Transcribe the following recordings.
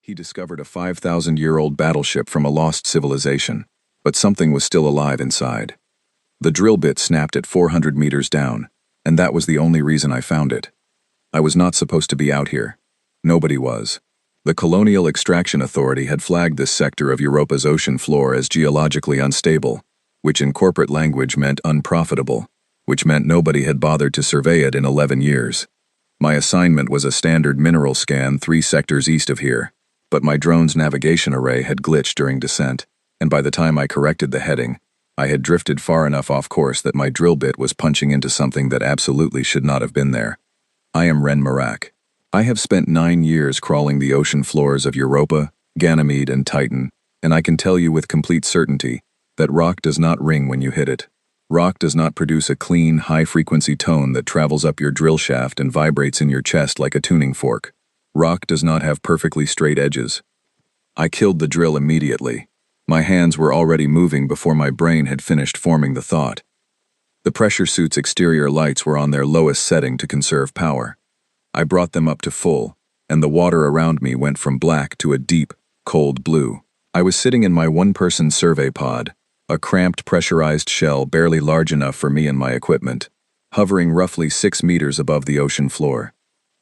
He discovered a 5,000-year-old battleship from a lost civilization, but something was still alive inside. The drill bit snapped at 400 meters down, and that was the only reason I found it. I was not supposed to be out here. Nobody was. The Colonial Extraction Authority had flagged this sector of Europa's ocean floor as geologically unstable, which in corporate language meant unprofitable, which meant nobody had bothered to survey it in 11 years. My assignment was a standard mineral scan 3 sectors east of here, but my drone's navigation array had glitched during descent, and by the time I corrected the heading, I had drifted far enough off course that my drill bit was punching into something that absolutely should not have been there. I am Ren Marak. I have spent 9 years crawling the ocean floors of Europa, Ganymede, and Titan, and I can tell you with complete certainty that rock does not ring when you hit it. Rock does not produce a clean, high-frequency tone that travels up your drill shaft and vibrates in your chest like a tuning fork. Rock does not have perfectly straight edges. I killed the drill immediately. My hands were already moving before my brain had finished forming the thought. The pressure suit's exterior lights were on their lowest setting to conserve power. I brought them up to full, and the water around me went from black to a deep, cold blue. I was sitting in my one-person survey pod, a cramped pressurized shell barely large enough for me and my equipment, hovering roughly 6 meters above the ocean floor.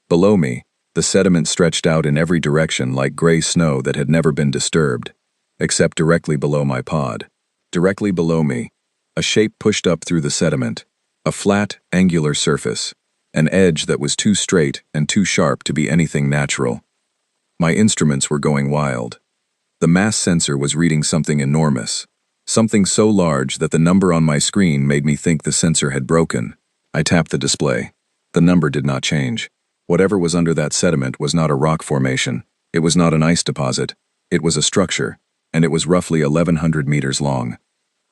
Below me, the sediment stretched out in every direction like gray snow that had never been disturbed, except directly below my pod. Directly below me, a shape pushed up through the sediment, a flat, angular surface, an edge that was too straight and too sharp to be anything natural. My instruments were going wild. The mass sensor was reading something enormous, something so large that the number on my screen made me think the sensor had broken. I tapped the display. The number did not change. Whatever was under that sediment was not a rock formation. It was not an ice deposit. It was a structure, and it was roughly 1,100 meters long.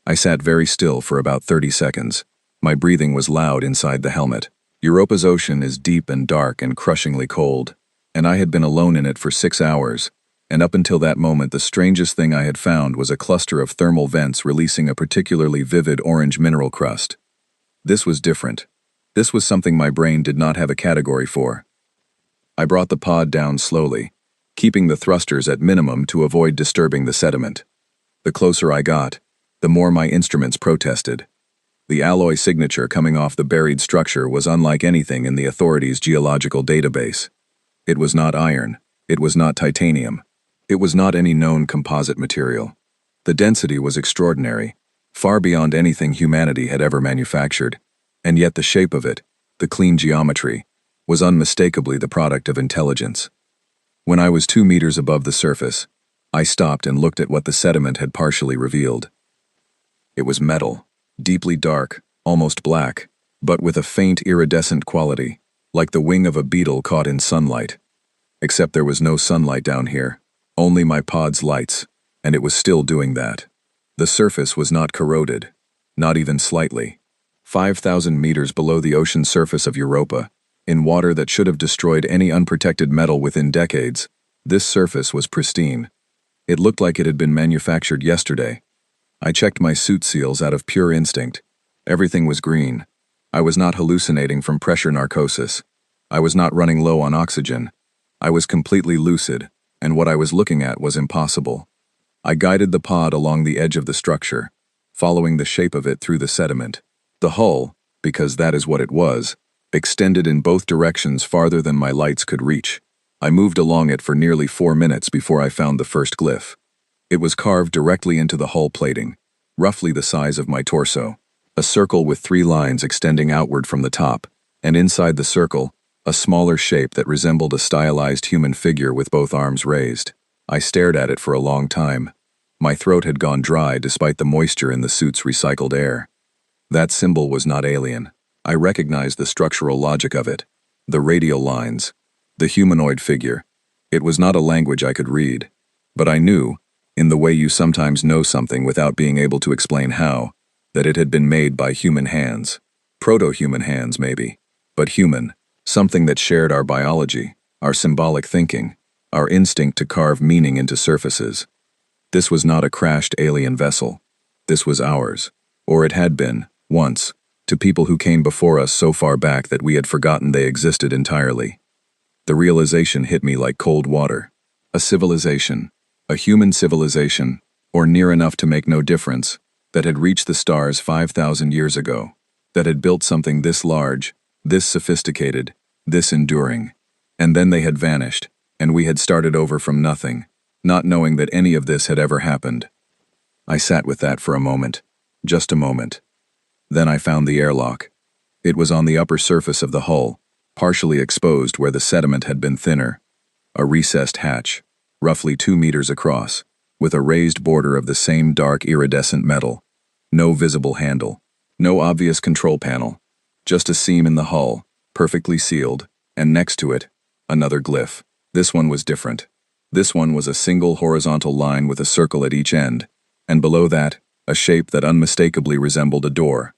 I sat very still for about 30 seconds. My breathing was loud inside the helmet. Europa's ocean is deep and dark and crushingly cold, and I had been alone in it for 6 hours, and up until that moment the strangest thing I had found was a cluster of thermal vents releasing a particularly vivid orange mineral crust. This was different. This was something my brain did not have a category for. I brought the pod down slowly, keeping the thrusters at minimum to avoid disturbing the sediment. The closer I got, the more my instruments protested. The alloy signature coming off the buried structure was unlike anything in the authority's geological database. It was not iron. It was not titanium. It was not any known composite material. The density was extraordinary, far beyond anything humanity had ever manufactured, and yet the shape of it, the clean geometry, was unmistakably the product of intelligence. When I was 2 meters above the surface, I stopped and looked at what the sediment had partially revealed. It was metal, deeply dark, almost black, but with a faint iridescent quality, like the wing of a beetle caught in sunlight. Except there was no sunlight down here, only my pod's lights, and it was still doing that. The surface was not corroded, not even slightly. 5,000 meters below the ocean surface of Europa, in water that should have destroyed any unprotected metal within decades, this surface was pristine. It looked like it had been manufactured yesterday. I checked my suit seals out of pure instinct. Everything was green. I was not hallucinating from pressure narcosis. I was not running low on oxygen. I was completely lucid, and what I was looking at was impossible. I guided the pod along the edge of the structure, following the shape of it through the sediment. The hull, because that is what it was, extended in both directions farther than my lights could reach. I moved along it for nearly 4 minutes before I found the first glyph. It was carved directly into the hull plating, roughly the size of my torso, a circle with 3 lines extending outward from the top, and inside the circle, a smaller shape that resembled a stylized human figure with both arms raised. I stared at it for a long time. My throat had gone dry despite the moisture in the suit's recycled air. That symbol was not alien. I recognized the structural logic of it, the radial lines, the humanoid figure. It was not a language I could read, but I knew, in the way you sometimes know something without being able to explain how, that it had been made by human hands. Proto-human hands, maybe, but human, something that shared our biology, our symbolic thinking, our instinct to carve meaning into surfaces. This was not a crashed alien vessel. This was ours, or it had been, once, to people who came before us so far back that we had forgotten they existed entirely. The realization hit me like cold water. A civilization, a human civilization, or near enough to make no difference, that had reached the stars 5,000 years ago, that had built something this large, this sophisticated, this enduring. And then they had vanished, and we had started over from nothing, not knowing that any of this had ever happened. I sat with that for a moment, just a moment. Then I found the airlock. It was on the upper surface of the hull, partially exposed where the sediment had been thinner. A recessed hatch, roughly 2 meters across, with a raised border of the same dark iridescent metal. No visible handle, no obvious control panel, just a seam in the hull, perfectly sealed, and next to it, another glyph. This one was different. This one was a single horizontal line with a circle at each end, and below that, a shape that unmistakably resembled a door.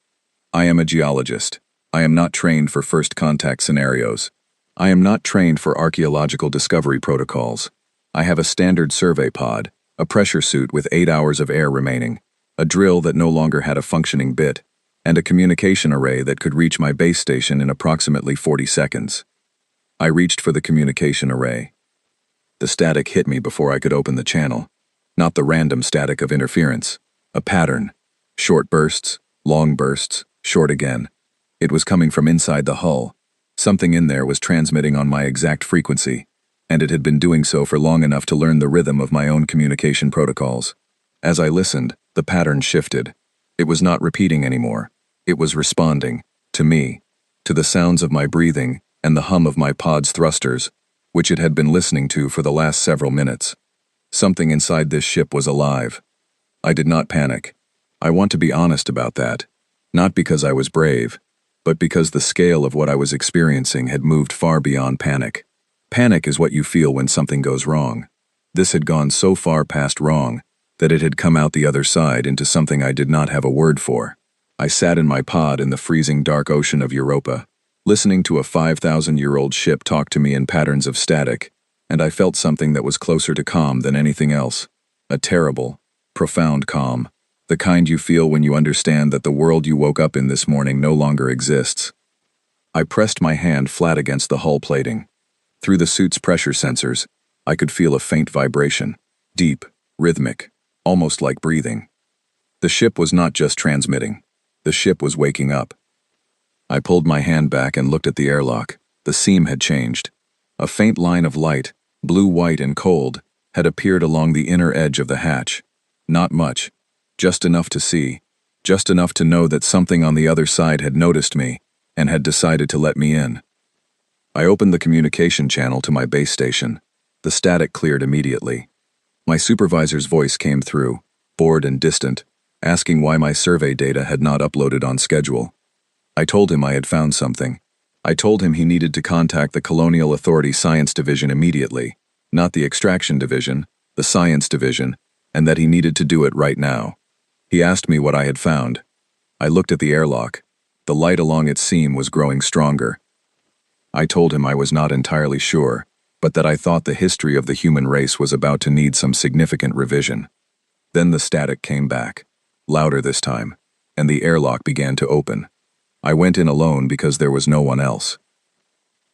I am a geologist. I am not trained for first contact scenarios. I am not trained for archaeological discovery protocols. I have a standard survey pod, a pressure suit with 8 hours of air remaining, a drill that no longer had a functioning bit, and a communication array that could reach my base station in approximately 40 seconds. I reached for the communication array. The static hit me before I could open the channel. Not the random static of interference. A pattern. Short bursts, long bursts, short again. It was coming from inside the hull. Something in there was transmitting on my exact frequency, and it had been doing so for long enough to learn the rhythm of my own communication protocols. As I listened, the pattern shifted. It was not repeating anymore. It was responding, to me, to the sounds of my breathing and the hum of my pod's thrusters, which it had been listening to for the last several minutes. Something inside this ship was alive. I did not panic. I want to be honest about that. Not because I was brave, but because the scale of what I was experiencing had moved far beyond panic. Panic is what you feel when something goes wrong. This had gone so far past wrong that it had come out the other side into something I did not have a word for. I sat in my pod in the freezing dark ocean of Europa, listening to a 5,000-year-old ship talk to me in patterns of static, and I felt something that was closer to calm than anything else. A terrible, profound calm. The kind you feel when you understand that the world you woke up in this morning no longer exists. I pressed my hand flat against the hull plating. Through the suit's pressure sensors, I could feel a faint vibration, deep, rhythmic, almost like breathing. The ship was not just transmitting. The ship was waking up. I pulled my hand back and looked at the airlock. The seam had changed. A faint line of light, blue, white, and cold, had appeared along the inner edge of the hatch. Not much. Just enough to see, just enough to know that something on the other side had noticed me and had decided to let me in. I opened the communication channel to my base station. The static cleared immediately. My supervisor's voice came through, bored and distant, asking why my survey data had not uploaded on schedule. I told him I had found something. I told him he needed to contact the Colonial Authority Science Division immediately, not the Extraction Division, the Science Division, and that he needed to do it right now. He asked me what I had found. I looked at the airlock. The light along its seam was growing stronger. I told him I was not entirely sure, but that I thought the history of the human race was about to need some significant revision. Then the static came back, louder this time, and the airlock began to open. I went in alone because there was no one else.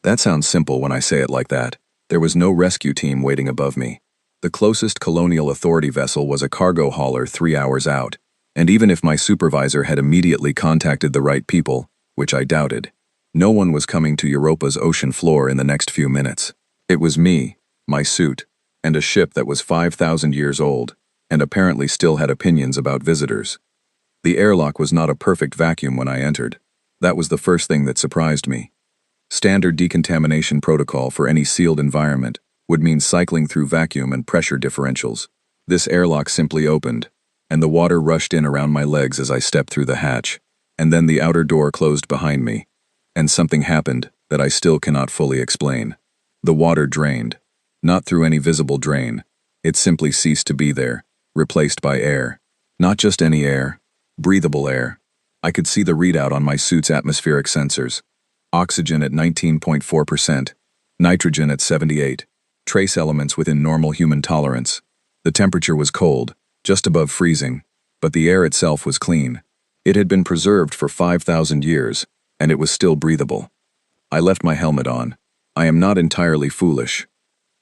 That sounds simple when I say it like that. There was no rescue team waiting above me. The closest Colonial Authority vessel was a cargo hauler 3 hours out, and even if my supervisor had immediately contacted the right people, which I doubted, no one was coming to Europa's ocean floor in the next few minutes. It was me, my suit, and a ship that was 5,000 years old, and apparently still had opinions about visitors. The airlock was not a perfect vacuum when I entered. That was the first thing that surprised me. Standard decontamination protocol for any sealed environment would mean cycling through vacuum and pressure differentials. This airlock simply opened, and the water rushed in around my legs as I stepped through the hatch, and then the outer door closed behind me, and something happened that I still cannot fully explain. The water drained, not through any visible drain. It simply ceased to be there, replaced by air. Not just any air, breathable air. I could see the readout on my suit's atmospheric sensors. Oxygen at 19.4%, nitrogen at 78, trace elements within normal human tolerance. The temperature was cold, just above freezing, but the air itself was clean. It had been preserved for 5,000 years, and it was still breathable. I left my helmet on. I am not entirely foolish.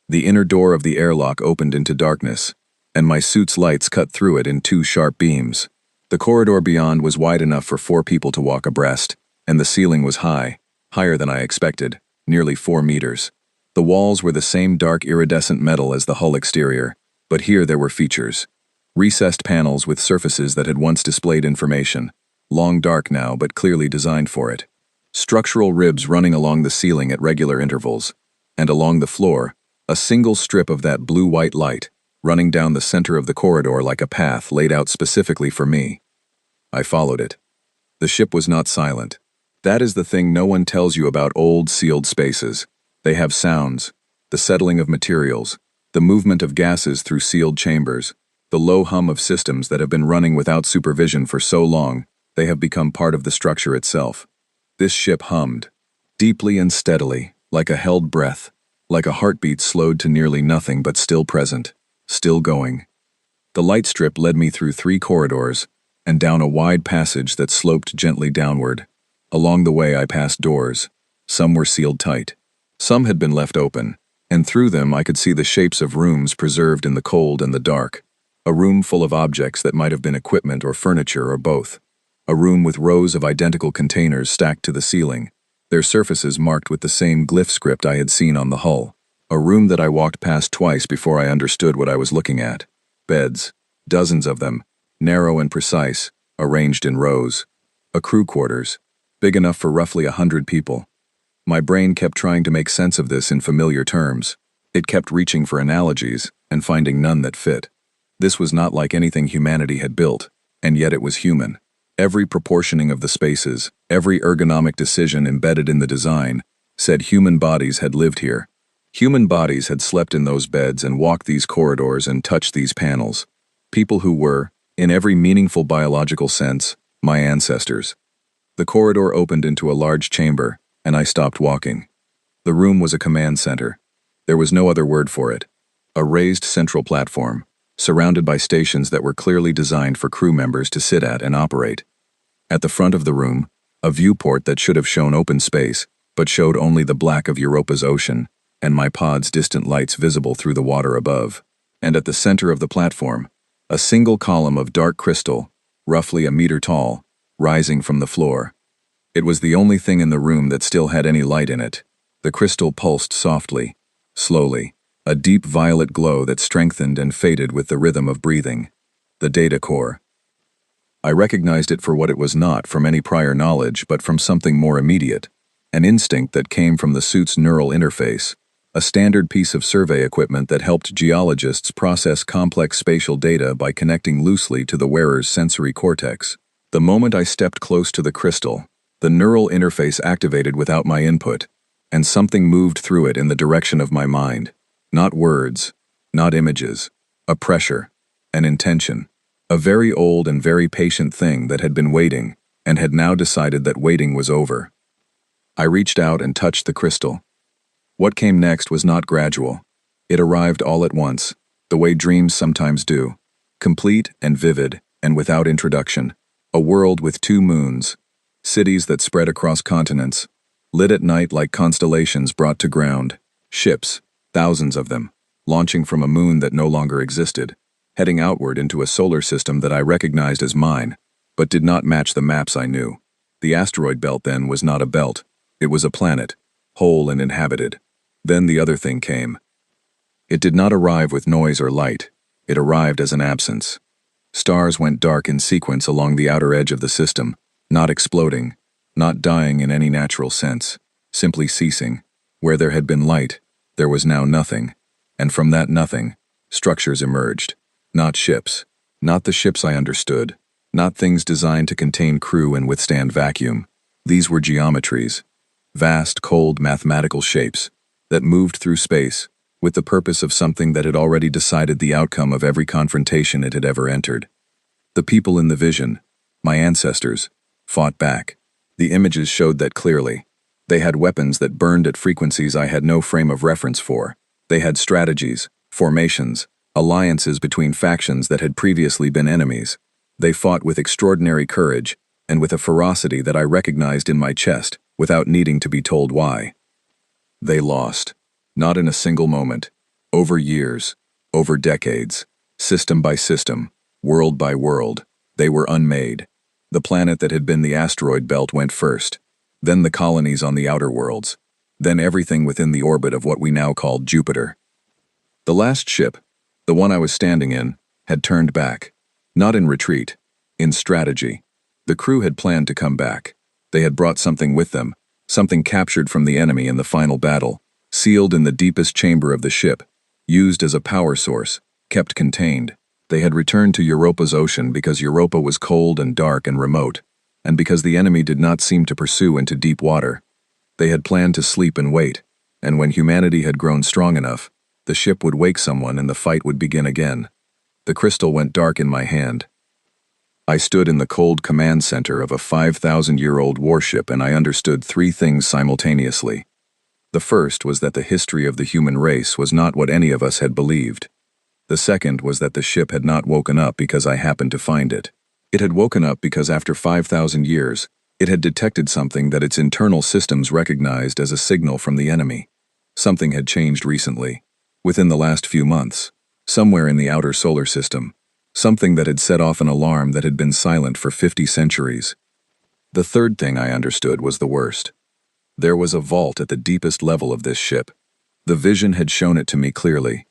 The inner door of the airlock opened into darkness, and my suit's lights cut through it in two sharp beams. The corridor beyond was wide enough for 4 people to walk abreast, and the ceiling was high, higher than I expected, nearly 4 meters. The walls were the same dark iridescent metal as the hull exterior, but here there were features. Recessed panels with surfaces that had once displayed information, long dark now but clearly designed for it. Structural ribs running along the ceiling at regular intervals, and along the floor, a single strip of that blue-white light, running down the center of the corridor like a path laid out specifically for me. I followed it. The ship was not silent. That is the thing no one tells you about old, sealed spaces. They have sounds, the settling of materials, the movement of gases through sealed chambers, the low hum of systems that have been running without supervision for so long, they have become part of the structure itself. This ship hummed, deeply and steadily, like a held breath, like a heartbeat slowed to nearly nothing but still present, still going. The light strip led me through 3 corridors and down a wide passage that sloped gently downward. Along the way I passed doors. Some were sealed tight. Some had been left open, and through them I could see the shapes of rooms preserved in the cold and the dark. A room full of objects that might have been equipment or furniture or both. A room with rows of identical containers stacked to the ceiling, their surfaces marked with the same glyph script I had seen on the hull. A room that I walked past twice before I understood what I was looking at. Beds, dozens of them, narrow and precise, arranged in rows. A crew quarters, big enough for roughly 100 people. My brain kept trying to make sense of this in familiar terms. It kept reaching for analogies and finding none that fit. This was not like anything humanity had built, and yet it was human. Every proportioning of the spaces, every ergonomic decision embedded in the design, said human bodies had lived here. Human bodies had slept in those beds and walked these corridors and touched these panels. People who were, in every meaningful biological sense, my ancestors. The corridor opened into a large chamber, and I stopped walking. The room was a command center. There was no other word for it. A raised central platform, surrounded by stations that were clearly designed for crew members to sit at and operate. At the front of the room, a viewport that should have shown open space, but showed only the black of Europa's ocean, and my pod's distant lights visible through the water above. And at the center of the platform, a single column of dark crystal, roughly a meter tall, rising from the floor. It was the only thing in the room that still had any light in it. The crystal pulsed softly, slowly, a deep violet glow that strengthened and faded with the rhythm of breathing. The data core. I recognized it for what it was not from any prior knowledge, but from something more immediate. An instinct that came from the suit's neural interface, a standard piece of survey equipment that helped geologists process complex spatial data by connecting loosely to the wearer's sensory cortex. The moment I stepped close to the crystal, the neural interface activated without my input, and something moved through it in the direction of my mind. Not words, not images, a pressure, an intention, a very old and very patient thing that had been waiting and had now decided that waiting was over. I reached out and touched the crystal. What came next was not gradual. It arrived all at once, the way dreams sometimes do, complete and vivid and without introduction. A world with 2 moons, cities that spread across continents, lit at night like constellations brought to ground, ships, thousands of them, launching from a moon that no longer existed, heading outward into a solar system that I recognized as mine, but did not match the maps I knew. The asteroid belt then was not a belt, it was a planet, whole and inhabited. Then the other thing came. It did not arrive with noise or light, it arrived as an absence. Stars went dark in sequence along the outer edge of the system, not exploding, not dying in any natural sense, simply ceasing. Where there had been light, there was now nothing, and from that nothing, structures emerged. Not ships, not the ships I understood, not things designed to contain crew and withstand vacuum. These were geometries, vast, cold, mathematical shapes that moved through space with the purpose of something that had already decided the outcome of every confrontation it had ever entered. The people in the vision, my ancestors, fought back. The images showed that clearly. They had weapons that burned at frequencies I had no frame of reference for. They had strategies, formations, alliances between factions that had previously been enemies. They fought with extraordinary courage and with a ferocity that I recognized in my chest without needing to be told why. They lost. Not in a single moment. Over years, over decades, system by system, world by world, they were unmade. The planet that had been the asteroid belt went first, then the colonies on the outer worlds, then everything within the orbit of what we now call Jupiter. The last ship, the one I was standing in, had turned back. Not in retreat, in strategy. The crew had planned to come back. They had brought something with them, something captured from the enemy in the final battle, sealed in the deepest chamber of the ship, used as a power source, kept contained. They had returned to Europa's ocean because Europa was cold and dark and remote, and because the enemy did not seem to pursue into deep water. They had planned to sleep and wait, and when humanity had grown strong enough, the ship would wake someone and the fight would begin again. The crystal went dark in my hand. I stood in the cold command center of a 5,000-year-old warship, and I understood three things simultaneously. The first was that the history of the human race was not what any of us had believed. The second was that the ship had not woken up because I happened to find it. It had woken up because after 5,000 years, it had detected something that its internal systems recognized as a signal from the enemy. Something had changed recently, within the last few months, somewhere in the outer solar system. Something that had set off an alarm that had been silent for 50 centuries. The third thing I understood was the worst. There was a vault at the deepest level of this ship. The vision had shown it to me clearly.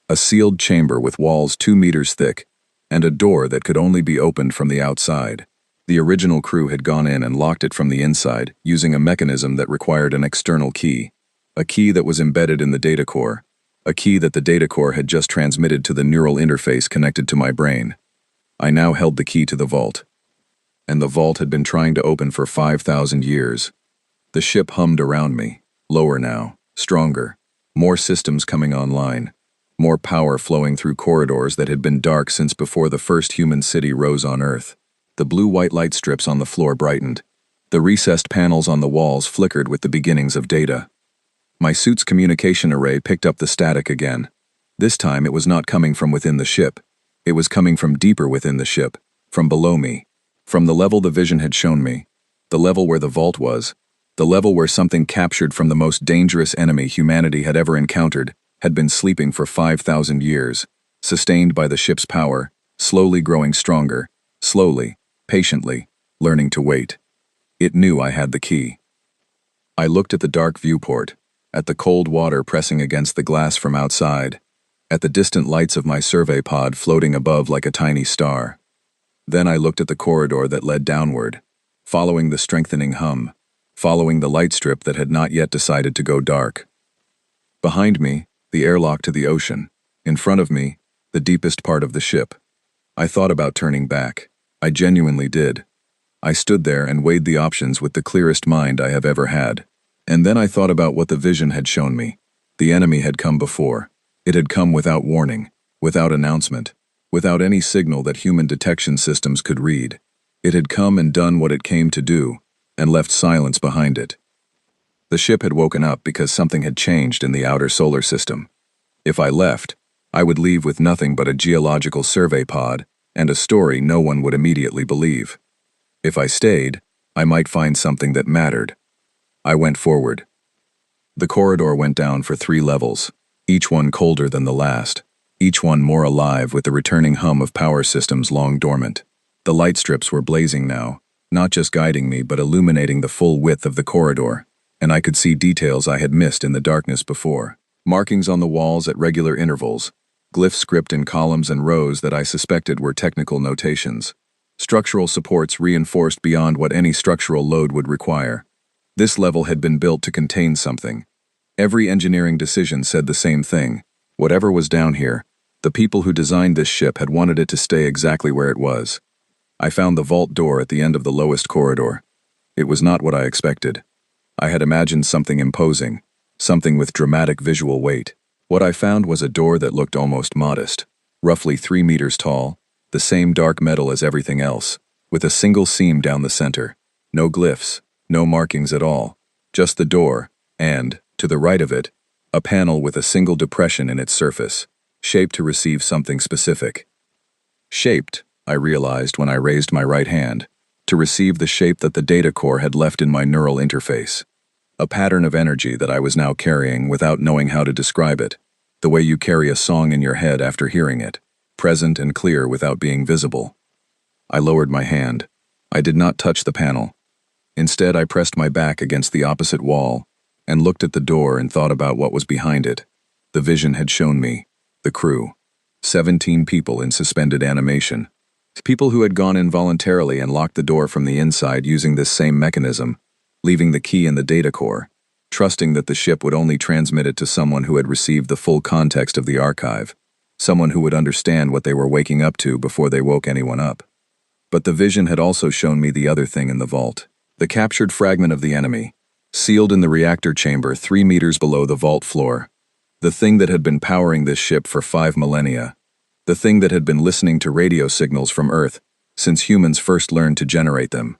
A sealed chamber with walls 2 meters thick, and a door that could only be opened from the outside. The original crew had gone in and locked it from the inside, using a mechanism that required an external key. A key that was embedded in the data core. A key that the data core had just transmitted to the neural interface connected to my brain. I now held the key to the vault. And the vault had been trying to open for 5,000 years. The ship hummed around me, lower now, stronger, more systems coming online, more power flowing through corridors that had been dark since before the first human city rose on Earth. The blue-white light strips on the floor brightened. The recessed panels on the walls flickered with the beginnings of data. My suit's communication array picked up the static again. This time it was not coming from within the ship. It was coming from deeper within the ship, from below me. From the level the vision had shown me, the level where the vault was, the level where something captured from the most dangerous enemy humanity had ever encountered, had been sleeping for 5,000 years, sustained by the ship's power, slowly growing stronger, slowly, patiently, learning to wait. It knew I had the key. I looked at the dark viewport, at the cold water pressing against the glass from outside, at the distant lights of my survey pod floating above like a tiny star. Then I looked at the corridor that led downward, following the strengthening hum, following the light strip that had not yet decided to go dark. Behind me, the airlock to the ocean. In front of me, the deepest part of the ship. I thought about turning back. I genuinely did. I stood there and weighed the options with the clearest mind I have ever had. And then I thought about what the vision had shown me. The enemy had come before. It had come without warning, without announcement, without any signal that human detection systems could read. It had come and done what it came to do, and left silence behind it. The ship had woken up because something had changed in the outer solar system. If I left, I would leave with nothing but a geological survey pod and a story no one would immediately believe. If I stayed, I might find something that mattered. I went forward. The corridor went down for 3 levels, each one colder than the last, each one more alive with the returning hum of power systems long dormant. The light strips were blazing now, not just guiding me but illuminating the full width of the corridor, and I could see details I had missed in the darkness before. Markings on the walls at regular intervals, glyph script in columns and rows that I suspected were technical notations. Structural supports reinforced beyond what any structural load would require. This level had been built to contain something. Every engineering decision said the same thing. Whatever was down here, the people who designed this ship had wanted it to stay exactly where it was. I found the vault door at the end of the lowest corridor. It was not what I expected. I had imagined something imposing, something with dramatic visual weight. What I found was a door that looked almost modest, roughly 3 meters tall, the same dark metal as everything else, with a single seam down the center. No glyphs. No markings at all, just the door, and, to the right of it, a panel with a single depression in its surface, shaped to receive something specific. Shaped, I realized when I raised my right hand, to receive the shape that the data core had left in my neural interface. A pattern of energy that I was now carrying without knowing how to describe it. The way you carry a song in your head after hearing it, present and clear without being visible. I lowered my hand. I did not touch the panel. Instead, I pressed my back against the opposite wall and looked at the door and thought about what was behind it. The vision had shown me the crew. 17 people in suspended animation. People who had gone in voluntarily and locked the door from the inside using this same mechanism, leaving the key in the data core, trusting that the ship would only transmit it to someone who had received the full context of the archive, someone who would understand what they were waking up to before they woke anyone up. But the vision had also shown me the other thing in the vault. The captured fragment of the enemy, sealed in the reactor chamber 3 meters below the vault floor. The thing that had been powering this ship for 5 millennia. The thing that had been listening to radio signals from Earth since humans first learned to generate them.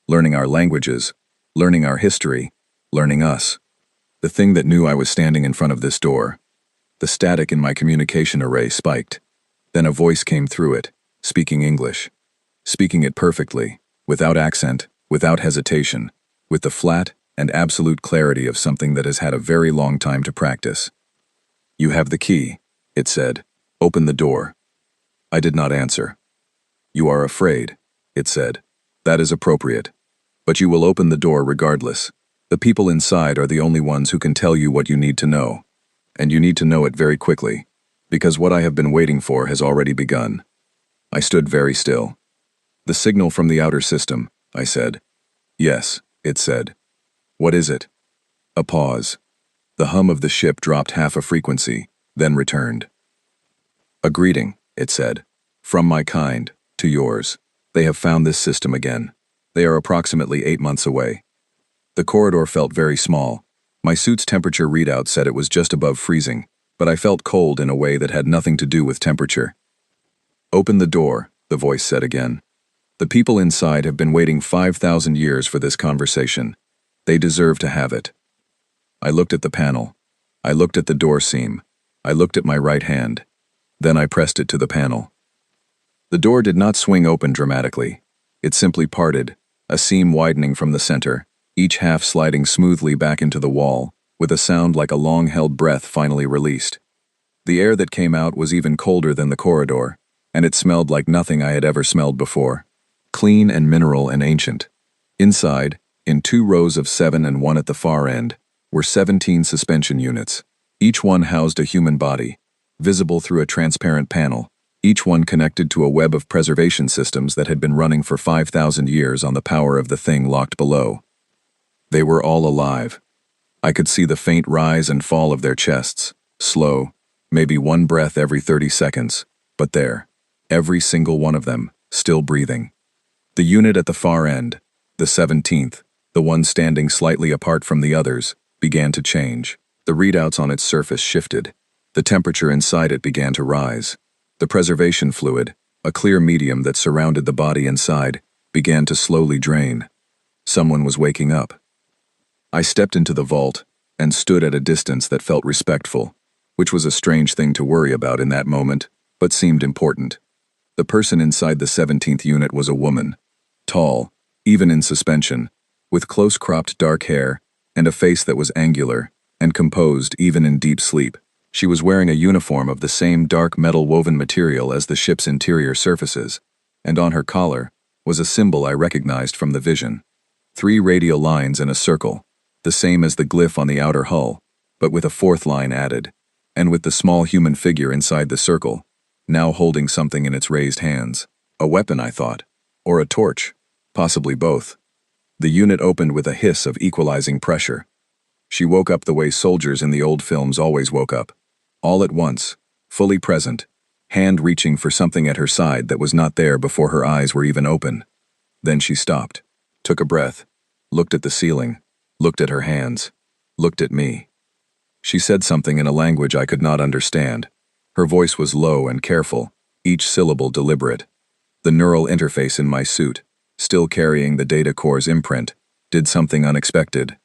Learning our languages, learning our history, learning us. The thing that knew I was standing in front of this door. The static in my communication array spiked. Then a voice came through it, speaking English. Speaking it perfectly, without accent, without hesitation, with the flat and absolute clarity of something that has had a very long time to practice. "You have the key," it said. "Open the door." I did not answer. "You are afraid," it said. "That is appropriate. But you will open the door regardless. The people inside are the only ones who can tell you what you need to know. And you need to know it very quickly, because what I have been waiting for has already begun." I stood very still. "The signal from the outer system," I said. "Yes," it said. "What is it?" A pause. The hum of the ship dropped half a frequency, then returned. "A greeting," it said. "From my kind, to yours. They have found this system again. They are approximately 8 months away." The corridor felt very small. My suit's temperature readout said it was just above freezing, but I felt cold in a way that had nothing to do with temperature. "Open the door," the voice said again. "The people inside have been waiting 5,000 years for this conversation. They deserve to have it." I looked at the panel. I looked at the door seam. I looked at my right hand. Then I pressed it to the panel. The door did not swing open dramatically. It simply parted, a seam widening from the center, each half sliding smoothly back into the wall, with a sound like a long-held breath finally released. The air that came out was even colder than the corridor, and it smelled like nothing I had ever smelled before. Clean and mineral and ancient. Inside, in 2 rows of 7 and 1 at the far end, were 17 suspension units. Each one housed a human body, visible through a transparent panel, each one connected to a web of preservation systems that had been running for 5,000 years on the power of the thing locked below. They were all alive. I could see the faint rise and fall of their chests, slow, maybe 1 breath every 30 seconds, but there, every single one of them, still breathing. The unit at the far end, the 17th, the one standing slightly apart from the others, began to change. The readouts on its surface shifted. The temperature inside it began to rise. The preservation fluid, a clear medium that surrounded the body inside, began to slowly drain. Someone was waking up. I stepped into the vault and stood at a distance that felt respectful, which was a strange thing to worry about in that moment, but seemed important. The person inside the 17th unit was a woman, tall, even in suspension, with close-cropped dark hair and a face that was angular and composed even in deep sleep. She was wearing a uniform of the same dark metal woven material as the ship's interior surfaces, and on her collar was a symbol I recognized from the vision. 3 radial lines in a circle, the same as the glyph on the outer hull, but with a 4th line added, and with the small human figure inside the circle, now holding something in its raised hands. A weapon, I thought, or a torch, possibly both. The unit opened with a hiss of equalizing pressure. She woke up the way soldiers in the old films always woke up. All at once, fully present, hand reaching for something at her side that was not there before her eyes were even open. Then she stopped, took a breath, looked at the ceiling, looked at her hands, looked at me. She said something in a language I could not understand. Her voice was low and careful, each syllable deliberate. The neural interface in my suit, still carrying the data core's imprint, did something unexpected.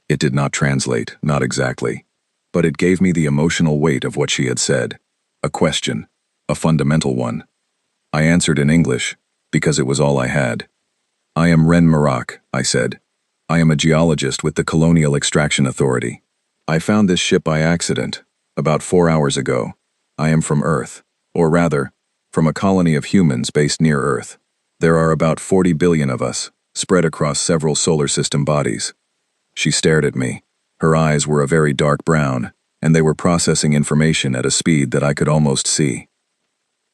It did not translate, not exactly, but it gave me the emotional weight of what she had said. A question, a fundamental one. I answered in English, because it was all I had. "I am Ren Marak," I said. "I am a geologist with the Colonial Extraction Authority. I found this ship by accident. About 4 hours ago. I am from Earth. Or rather, from a colony of humans based near Earth. There are about 40 billion of us, spread across several solar system bodies. She stared at me. Her eyes were a very dark brown, and they were processing information at a speed that I could almost see.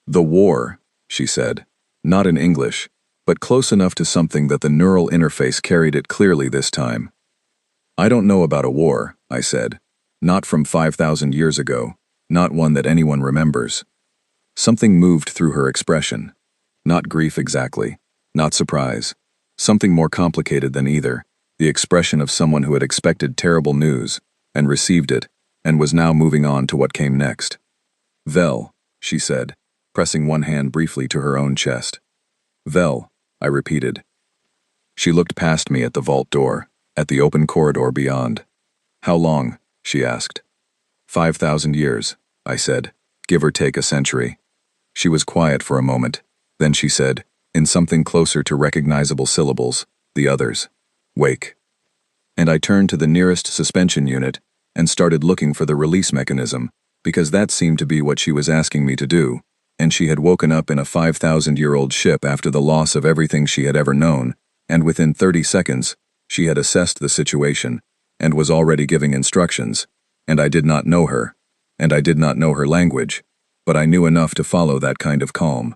The war, she said. Not in English, but close enough to something that the neural interface carried it clearly this time. I don't know about a war, I said. Not from 5,000 years ago, not one that anyone remembers. Something moved through her expression. Not grief exactly, not surprise. Something more complicated than either, the expression of someone who had expected terrible news, and received it, and was now moving on to what came next. Vel, she said, pressing one hand briefly to her own chest. Vel, I repeated. She looked past me at the vault door, at the open corridor beyond. How long? She asked. 5,000 years, I said, give or take a century. She was quiet for a moment, then she said, in something closer to recognizable syllables, the others. Wake. And I turned to the nearest suspension unit and started looking for the release mechanism, because that seemed to be what she was asking me to do, and she had woken up in a 5,000-year-old ship after the loss of everything she had ever known, and within 30 seconds, she had assessed the situation and was already giving instructions, and I did not know her, and I did not know her language, but I knew enough to follow that kind of calm.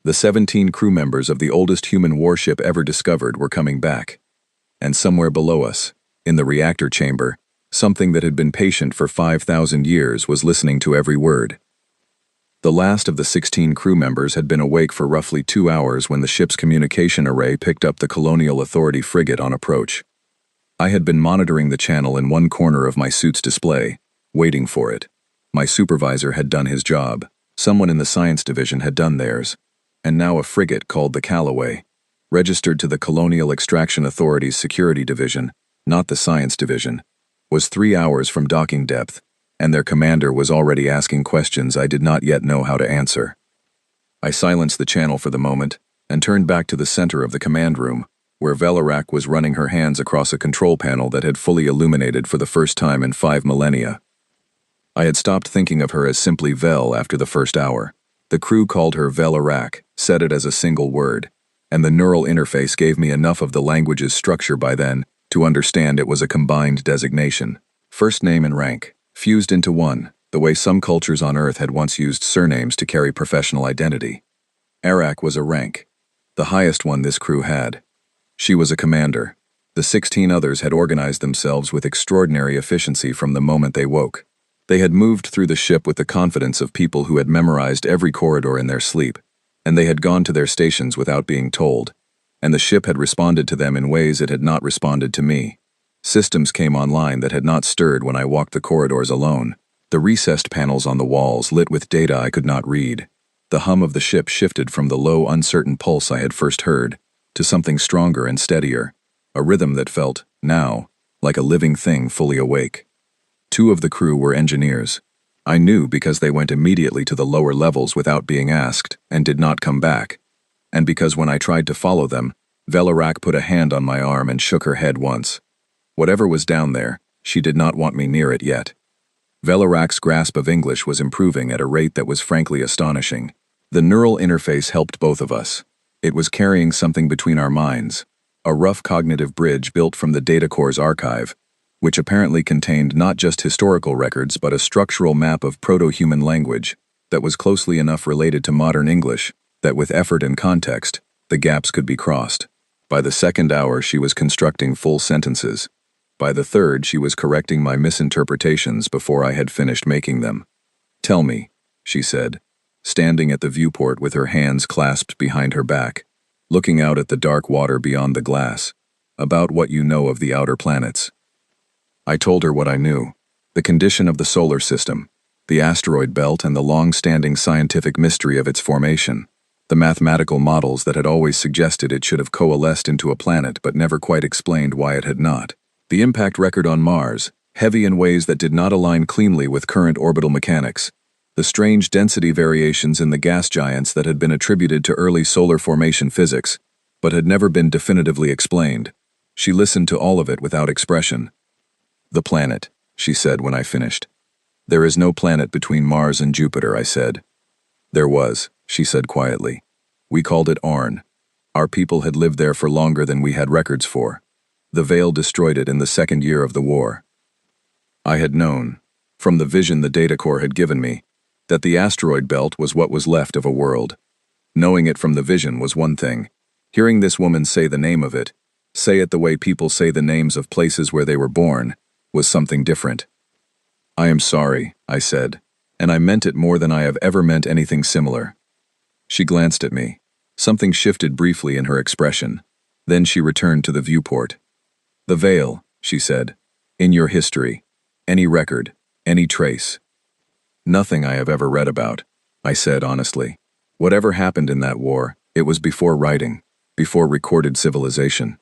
The 17 crew members of the oldest human warship ever discovered were coming back. And somewhere below us, in the reactor chamber, something that had been patient for 5,000 years was listening to every word. The last of the 16 crew members had been awake for roughly 2 hours when the ship's communication array picked up the Colonial Authority frigate on approach. I had been monitoring the channel in one corner of my suit's display, waiting for it. My supervisor had done his job, someone in the science division had done theirs, and now a frigate called the Callaway, registered to the Colonial Extraction Authority's Security Division, not the Science Division, was 3 hours from docking depth, and their commander was already asking questions I did not yet know how to answer. I silenced the channel for the moment and turned back to the center of the command room, where Velarak was running her hands across a control panel that had fully illuminated for the first time in 5 millennia. I had stopped thinking of her as simply Vel after the first hour. The crew called her Velarak, said it as a single word, and the neural interface gave me enough of the language's structure by then to understand it was a combined designation. First name and rank, fused into one, the way some cultures on Earth had once used surnames to carry professional identity. Arak was a rank, the highest one this crew had. She was a commander. The 16 others had organized themselves with extraordinary efficiency from the moment they woke. They had moved through the ship with the confidence of people who had memorized every corridor in their sleep, and they had gone to their stations without being told, and the ship had responded to them in ways it had not responded to me. Systems came online that had not stirred when I walked the corridors alone. The recessed panels on the walls lit with data I could not read. The hum of the ship shifted from the low, uncertain pulse I had first heard, to something stronger and steadier, a rhythm that felt, now, like a living thing fully awake. 2 of the crew were engineers. I knew because they went immediately to the lower levels without being asked, and did not come back. And because when I tried to follow them, Velarak put a hand on my arm and shook her head once. Whatever was down there, she did not want me near it yet. Velarak's grasp of English was improving at a rate that was frankly astonishing. The neural interface helped both of us. It was carrying something between our minds, a rough cognitive bridge built from the data core's archive, which apparently contained not just historical records but a structural map of proto-human language that was closely enough related to modern English that with effort and context, the gaps could be crossed. By the second hour, she was constructing full sentences. By the third, she was correcting my misinterpretations before I had finished making them. Tell me, she said, standing at the viewport with her hands clasped behind her back, looking out at the dark water beyond the glass, about what you know of the outer planets. I told her what I knew, the condition of the solar system, the asteroid belt and the long-standing scientific mystery of its formation, the mathematical models that had always suggested it should have coalesced into a planet but never quite explained why it had not, the impact record on Mars, heavy in ways that did not align cleanly with current orbital mechanics, the strange density variations in the gas giants that had been attributed to early solar formation physics, but had never been definitively explained. She listened to all of it without expression. The planet, she said when I finished. There is no planet between Mars and Jupiter, I said. There was, she said quietly. We called it Arn. Our people had lived there for longer than we had records for. The Veil destroyed it in the second year of the war. I had known, from the vision the Data Core had given me, that the asteroid belt was what was left of a world. Knowing it from the vision was one thing. Hearing this woman say the name of it, say it the way people say the names of places where they were born, was something different. I am sorry, I said, and I meant it more than I have ever meant anything similar. She glanced at me. Something shifted briefly in her expression. Then she returned to the viewport. The Veil, she said. In your history. Any record. Any trace. Nothing I have ever read about, I said honestly. Whatever happened in that war, it was before writing, before recorded civilization.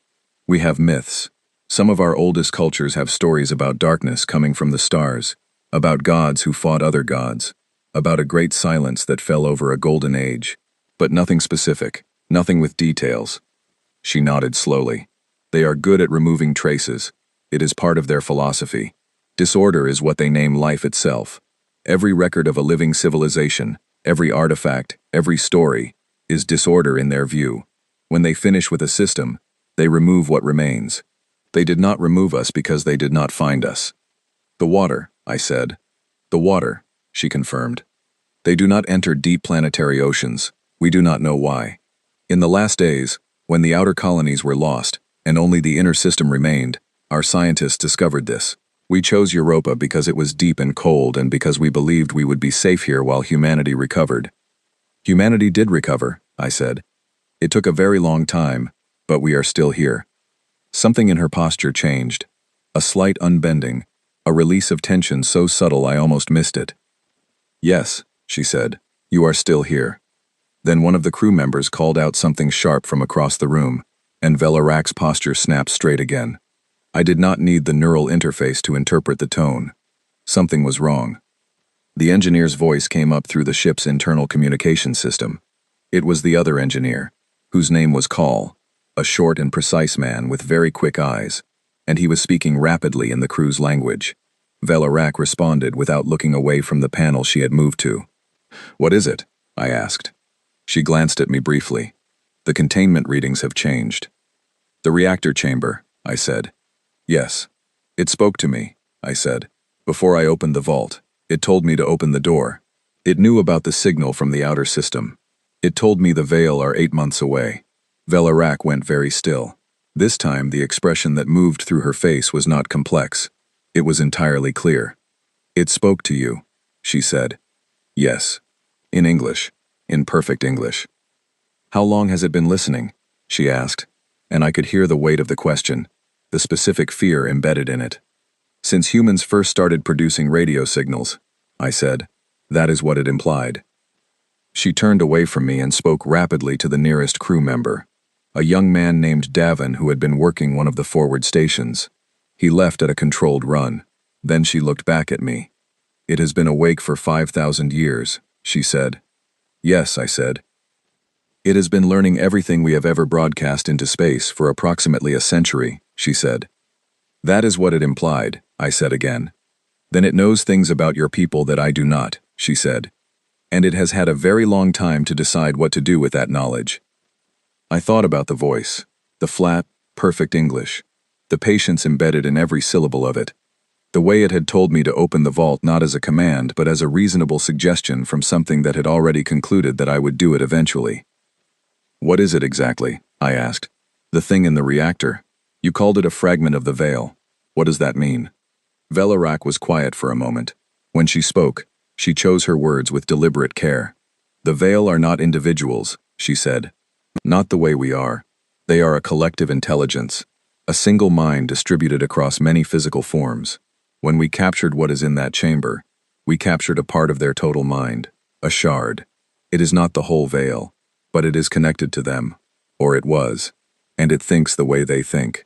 We have myths. Some of our oldest cultures have stories about darkness coming from the stars, about gods who fought other gods, about a great silence that fell over a golden age, but nothing specific, nothing with details. She nodded slowly. They are good at removing traces. It is part of their philosophy. Disorder is what they name life itself. Every record of a living civilization, every artifact, every story, is disorder in their view. When they finish with a system, they remove what remains. They did not remove us because they did not find us. The water, I said. The water, she confirmed. They do not enter deep planetary oceans. We do not know why. In the last days, when the outer colonies were lost, and only the inner system remained, our scientists discovered this. We chose Europa because it was deep and cold and because we believed we would be safe here while humanity recovered. Humanity did recover, I said. It took a very long time, but we are still here. Something in her posture changed. A slight unbending, a release of tension so subtle I almost missed it. Yes, she said, you are still here. Then one of the crew members called out something sharp from across the room, and Velarak's posture snapped straight again. I did not need the neural interface to interpret the tone. Something was wrong. The engineer's voice came up through the ship's internal communication system. It was the other engineer, whose name was Call, a short and precise man with very quick eyes, and he was speaking rapidly in the crew's language. Velarak responded without looking away from the panel she had moved to. What is it? I asked. She glanced at me briefly. The containment readings have changed. The reactor chamber, I said. Yes. It spoke to me, I said. Before I opened the vault, it told me to open the door. It knew about the signal from the outer system. It told me the Veil are 8 months away. Velarak went very still. This time the expression that moved through her face was not complex. It was entirely clear. It spoke to you, she said. Yes. In English. In perfect English. How long has it been listening? She asked, and I could hear the weight of the question, the specific fear embedded in it. Since humans first started producing radio signals, I said. That is what it implied. She turned away from me and spoke rapidly to the nearest crew member, a young man named Davin who had been working one of the forward stations. He left at a controlled run. Then she looked back at me. It has been awake for 5,000 years, she said. Yes, I said. It has been learning everything we have ever broadcast into space for approximately a century, she said. That is what it implied, I said again. Then it knows things about your people that I do not, she said. And it has had a very long time to decide what to do with that knowledge. I thought about the voice, the flat, perfect English, the patience embedded in every syllable of it, the way it had told me to open the vault not as a command but as a reasonable suggestion from something that had already concluded that I would do it eventually. What is it exactly? I asked. The thing in the reactor. You called it a fragment of the Veil. What does that mean? Velarak was quiet for a moment. When she spoke, she chose her words with deliberate care. The Veil are not individuals, she said. Not the way we are. They are a collective intelligence, a single mind distributed across many physical forms. When we captured what is in that chamber, we captured a part of their total mind, a shard. It is not the whole Veil, but it is connected to them, or it was, and it thinks the way they think.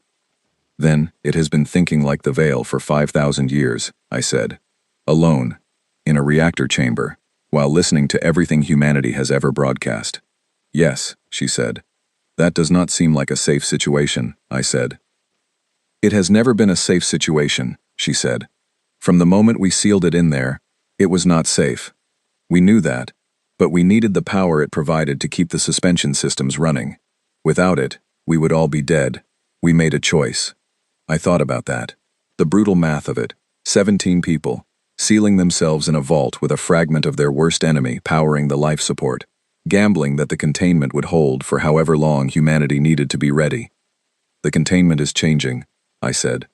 Then, it has been thinking like the Veil for 5,000 years, I said. Alone, in a reactor chamber, while listening to everything humanity has ever broadcast. Yes, she said. That does not seem like a safe situation, I said. It has never been a safe situation, she said. From the moment we sealed it in there, It was not safe. We knew that, but we needed the power it provided to keep the suspension systems running. Without it, we would all be dead. We made a choice. I thought about that. The brutal math of it. 17 people, sealing themselves in a vault with a fragment of their worst enemy powering the life support, gambling that the containment would hold for however long humanity needed to be ready. The containment is changing, I said.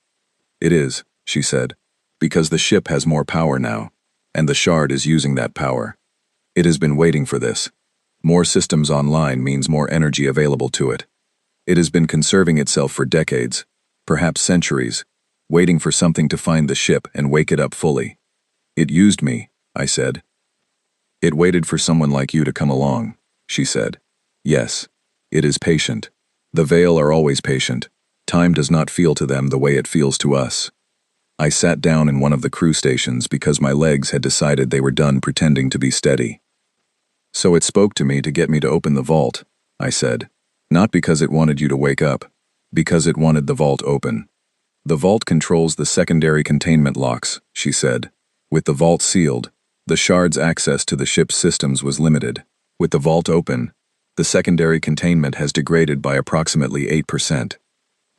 It is, she said, because the ship has more power now, and the shard is using that power. It has been waiting for this. More systems online means more energy available to it. It has been conserving itself for decades, perhaps centuries, waiting for something to find the ship and wake it up fully. It used me, I said. It waited for someone like you to come along, she said. Yes, it is patient. The Veil are always patient. Time does not feel to them the way it feels to us. I sat down in one of the crew stations because my legs had decided they were done pretending to be steady. So it spoke to me to get me to open the vault, I said. Not because it wanted you to wake up, because it wanted the vault open. The vault controls the secondary containment locks, she said. With the vault sealed, the shard's access to the ship's systems was limited. With the vault open, the secondary containment has degraded by approximately 8%.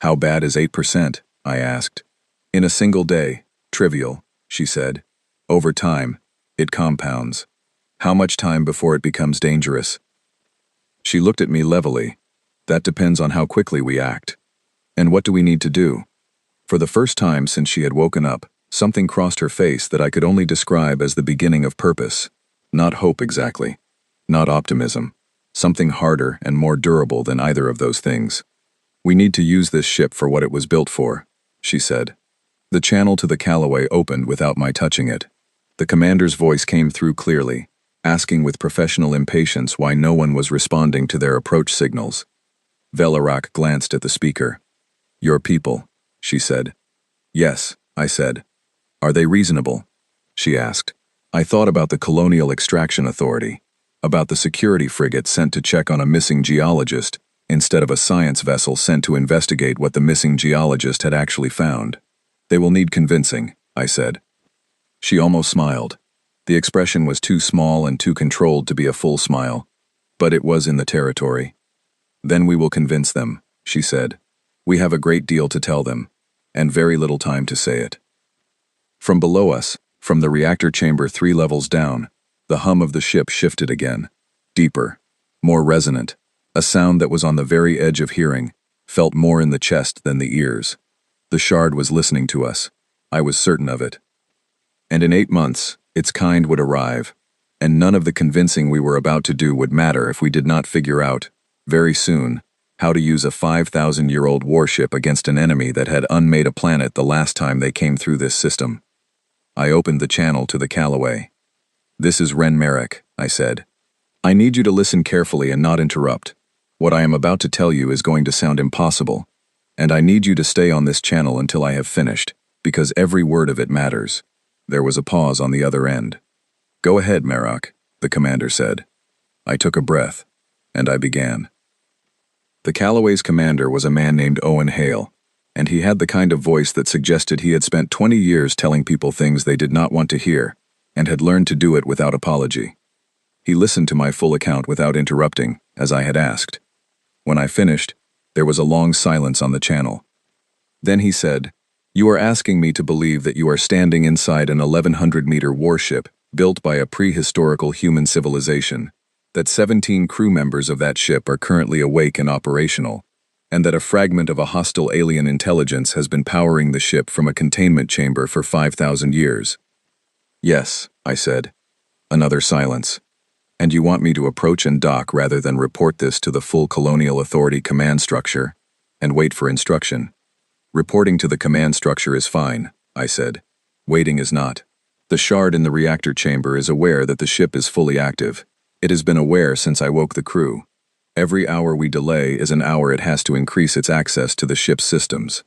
How bad is 8%? I asked. In a single day, trivial, she said. Over time, it compounds. How much time before it becomes dangerous? She looked at me levelly. That depends on how quickly we act. And what do we need to do? For the first time since she had woken up, something crossed her face that I could only describe as the beginning of purpose. Not hope exactly. Not optimism. Something harder and more durable than either of those things. We need to use this ship for what it was built for, she said. The channel to the Callaway opened without my touching it. The commander's voice came through clearly, asking with professional impatience why no one was responding to their approach signals. Velarak glanced at the speaker. Your people, she said. Yes, I said. Are they reasonable? She asked. I thought about the Colonial Extraction Authority, about the security frigate sent to check on a missing geologist, instead of a science vessel sent to investigate what the missing geologist had actually found. They will need convincing, I said. She almost smiled. The expression was too small and too controlled to be a full smile, but it was in the territory. Then we will convince them, she said. We have a great deal to tell them, and very little time to say it. From below us, from the reactor chamber 3 levels down, the hum of the ship shifted again, deeper, more resonant, a sound that was on the very edge of hearing, felt more in the chest than the ears. The shard was listening to us. I was certain of it. And in 8 months, its kind would arrive, and none of the convincing we were about to do would matter if we did not figure out, very soon, how to use a 5,000-year-old warship against an enemy that had unmade a planet the last time they came through this system. I opened the channel to the Callaway. This is Ren Merrick, I said. I need you to listen carefully and not interrupt. What I am about to tell you is going to sound impossible, and I need you to stay on this channel until I have finished, because every word of it matters. There was a pause on the other end. Go ahead, Merrick, the commander said. I took a breath, and I began. The Callaway's commander was a man named Owen Hale, and he had the kind of voice that suggested he had spent 20 years telling people things they did not want to hear, and had learned to do it without apology. He listened to my full account without interrupting, as I had asked. When I finished, there was a long silence on the channel. Then he said, You are asking me to believe that you are standing inside an 1,100-meter warship built by a prehistorical human civilization, that 17 crew members of that ship are currently awake and operational, and that a fragment of a hostile alien intelligence has been powering the ship from a containment chamber for 5,000 years. Yes, I said. Another silence. And you want me to approach and dock rather than report this to the full Colonial Authority command structure, and wait for instruction. Reporting to the command structure is fine, I said. Waiting is not. The shard in the reactor chamber is aware that the ship is fully active. It has been aware since I woke the crew. Every hour we delay is an hour it has to increase its access to the ship's systems.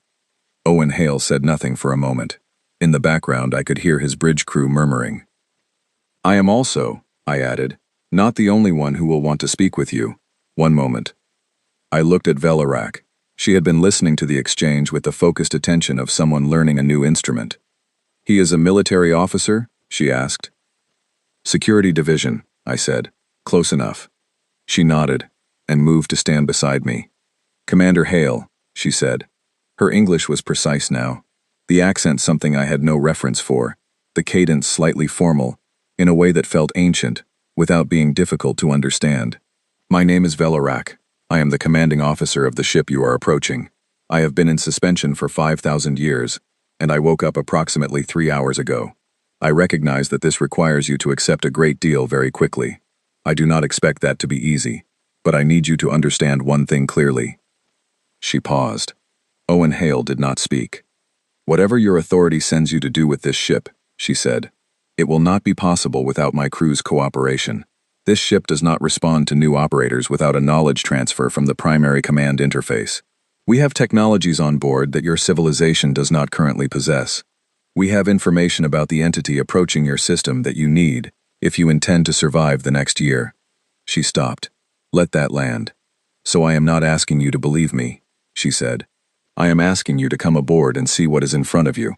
Owen Hale said nothing for a moment. In the background I could hear his bridge crew murmuring. I am also, I added, not the only one who will want to speak with you. One moment. I looked at Velarak. She had been listening to the exchange with the focused attention of someone learning a new instrument. He is a military officer? She asked. Security Division, I said. Close enough. She nodded and moved to stand beside me. Commander Hale, she said. Her English was precise now. The accent something I had no reference for, the cadence slightly formal, in a way that felt ancient, without being difficult to understand. My name is Velarak. I am the commanding officer of the ship you are approaching. I have been in suspension for 5,000 years, and I woke up approximately 3 hours ago. I recognize that this requires you to accept a great deal very quickly. I do not expect that to be easy, but I need you to understand one thing clearly. She paused. Owen Hale did not speak. Whatever your authority sends you to do with this ship, she said, it will not be possible without my crew's cooperation. This ship does not respond to new operators without a knowledge transfer from the primary command interface. We have technologies on board that your civilization does not currently possess. We have information about the entity approaching your system that you need if you intend to survive the next year. She stopped. Let that land. So I am not asking you to believe me, she said. I am asking you to come aboard and see what is in front of you.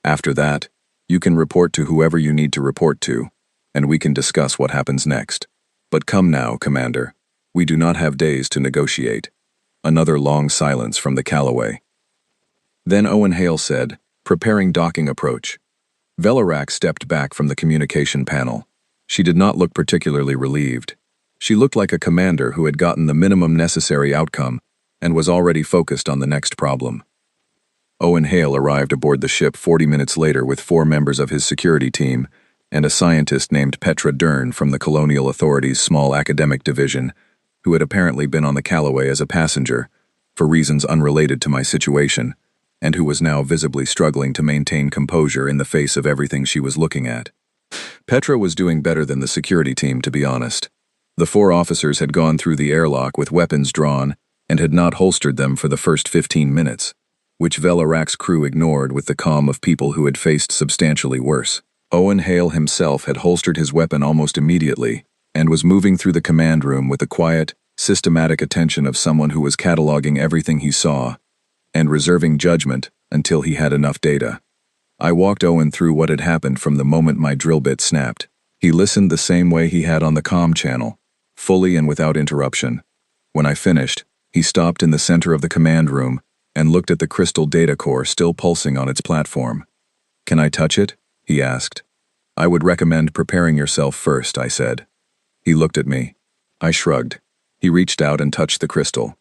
After that, you can report to whoever you need to report to, and we can discuss what happens next. But come now, Commander. We do not have days to negotiate. Another long silence from the Callaway. Then Owen Hale said, preparing docking approach. Velarak stepped back from the communication panel. She did not look particularly relieved. She looked like a commander who had gotten the minimum necessary outcome and was already focused on the next problem. Owen Hale arrived aboard the ship 40 minutes later with 4 members of his security team and a scientist named Petra Dern from the Colonial Authority's small academic division, who had apparently been on the Callaway as a passenger, for reasons unrelated to my situation, and who was now visibly struggling to maintain composure in the face of everything she was looking at. Petra was doing better than the security team, to be honest. The 4 officers had gone through the airlock with weapons drawn and had not holstered them for the first 15 minutes, which Velarak's crew ignored with the calm of people who had faced substantially worse. Owen Hale himself had holstered his weapon almost immediately and was moving through the command room with the quiet, systematic attention of someone who was cataloging everything he saw and reserving judgment until he had enough data. I walked Owen through what had happened from the moment my drill bit snapped. He listened the same way he had on the comm channel, fully and without interruption. When I finished, he stopped in the center of the command room and looked at the crystal data core still pulsing on its platform. Can I touch it? He asked. I would recommend preparing yourself first, I said. He looked at me. I shrugged. He reached out and touched the crystal.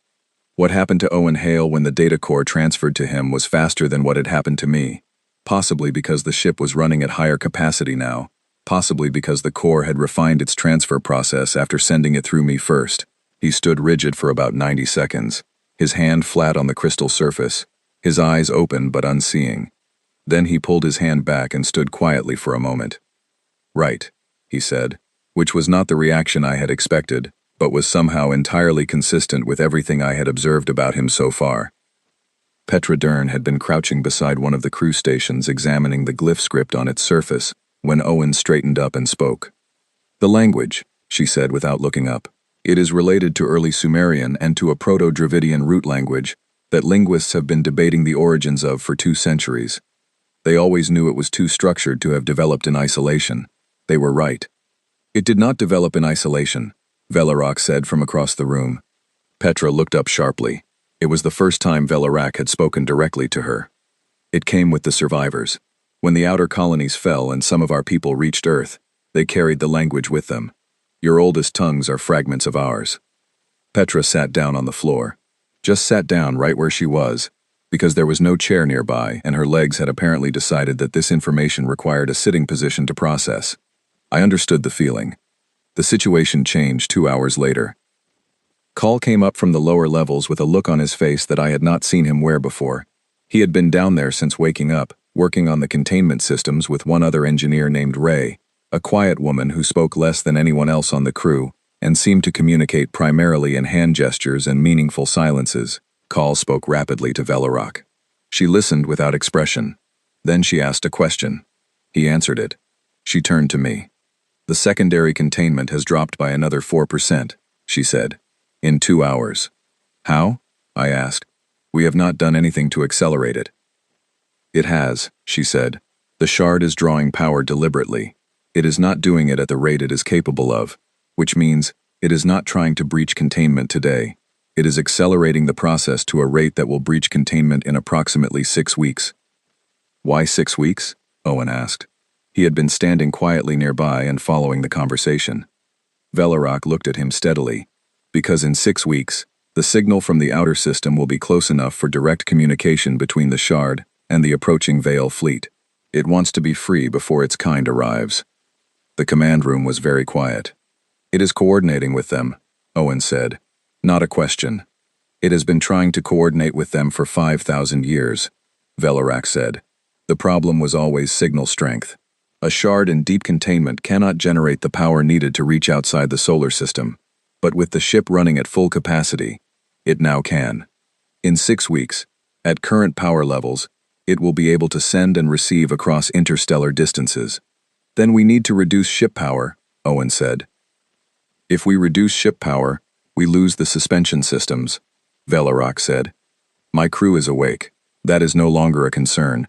What happened to Owen Hale when the data core transferred to him was faster than what had happened to me, possibly because the ship was running at higher capacity now, possibly because the core had refined its transfer process after sending it through me first. He stood rigid for about 90 seconds, his hand flat on the crystal surface, his eyes open but unseeing. Then he pulled his hand back and stood quietly for a moment. Right, he said, which was not the reaction I had expected, but was somehow entirely consistent with everything I had observed about him so far. Petra Dern had been crouching beside one of the crew stations examining the glyph script on its surface when Owen straightened up and spoke. The language, she said without looking up. It is related to early Sumerian and to a Proto-Dravidian root language that linguists have been debating the origins of for 2 centuries. They always knew it was too structured to have developed in isolation. They were right. It did not develop in isolation, Velarak said from across the room. Petra looked up sharply. It was the first time Velarak had spoken directly to her. It came with the survivors. When the outer colonies fell and some of our people reached Earth, they carried the language with them. Your oldest tongues are fragments of ours. Petra sat down on the floor. Just sat down right where she was, because there was no chair nearby and her legs had apparently decided that this information required a sitting position to process. I understood the feeling. The situation changed 2 hours later. Call came up from the lower levels with a look on his face that I had not seen him wear before. He had been down there since waking up, working on the containment systems with one other engineer named Ray, a quiet woman who spoke less than anyone else on the crew and seemed to communicate primarily in hand gestures and meaningful silences. Call spoke rapidly to Velarak. She listened without expression. Then she asked a question. He answered it. She turned to me. The secondary containment has dropped by another 4%, she said. In 2 hours. How? I asked. We have not done anything to accelerate it. It has, she said. The shard is drawing power deliberately. It is not doing it at the rate it is capable of, which means it is not trying to breach containment today. It is accelerating the process to a rate that will breach containment in approximately 6 weeks. Why 6 weeks? Owen asked. He had been standing quietly nearby and following the conversation. Velarak looked at him steadily. Because in 6 weeks, the signal from the outer system will be close enough for direct communication between the Shard and the approaching Vale fleet. It wants to be free before its kind arrives. The command room was very quiet. It is coordinating with them, Owen said. Not a question. It has been trying to coordinate with them for 5,000 years, Velarak said. The problem was always signal strength. A Shard in deep containment cannot generate the power needed to reach outside the solar system, but with the ship running at full capacity, it now can. In 6 weeks, at current power levels, it will be able to send and receive across interstellar distances. Then we need to reduce ship power, Owen said. If we reduce ship power, we lose the suspension systems, Velarak said. My crew is awake. That is no longer a concern.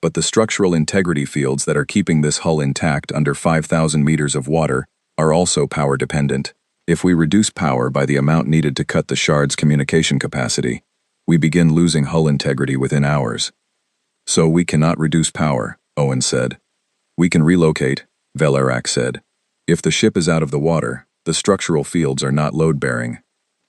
But the structural integrity fields that are keeping this hull intact under 5,000 meters of water are also power dependent. If we reduce power by the amount needed to cut the Shard's communication capacity, we begin losing hull integrity within hours. So we cannot reduce power, Owen said. We can relocate, Velarak said. If the ship is out of the water, the structural fields are not load-bearing.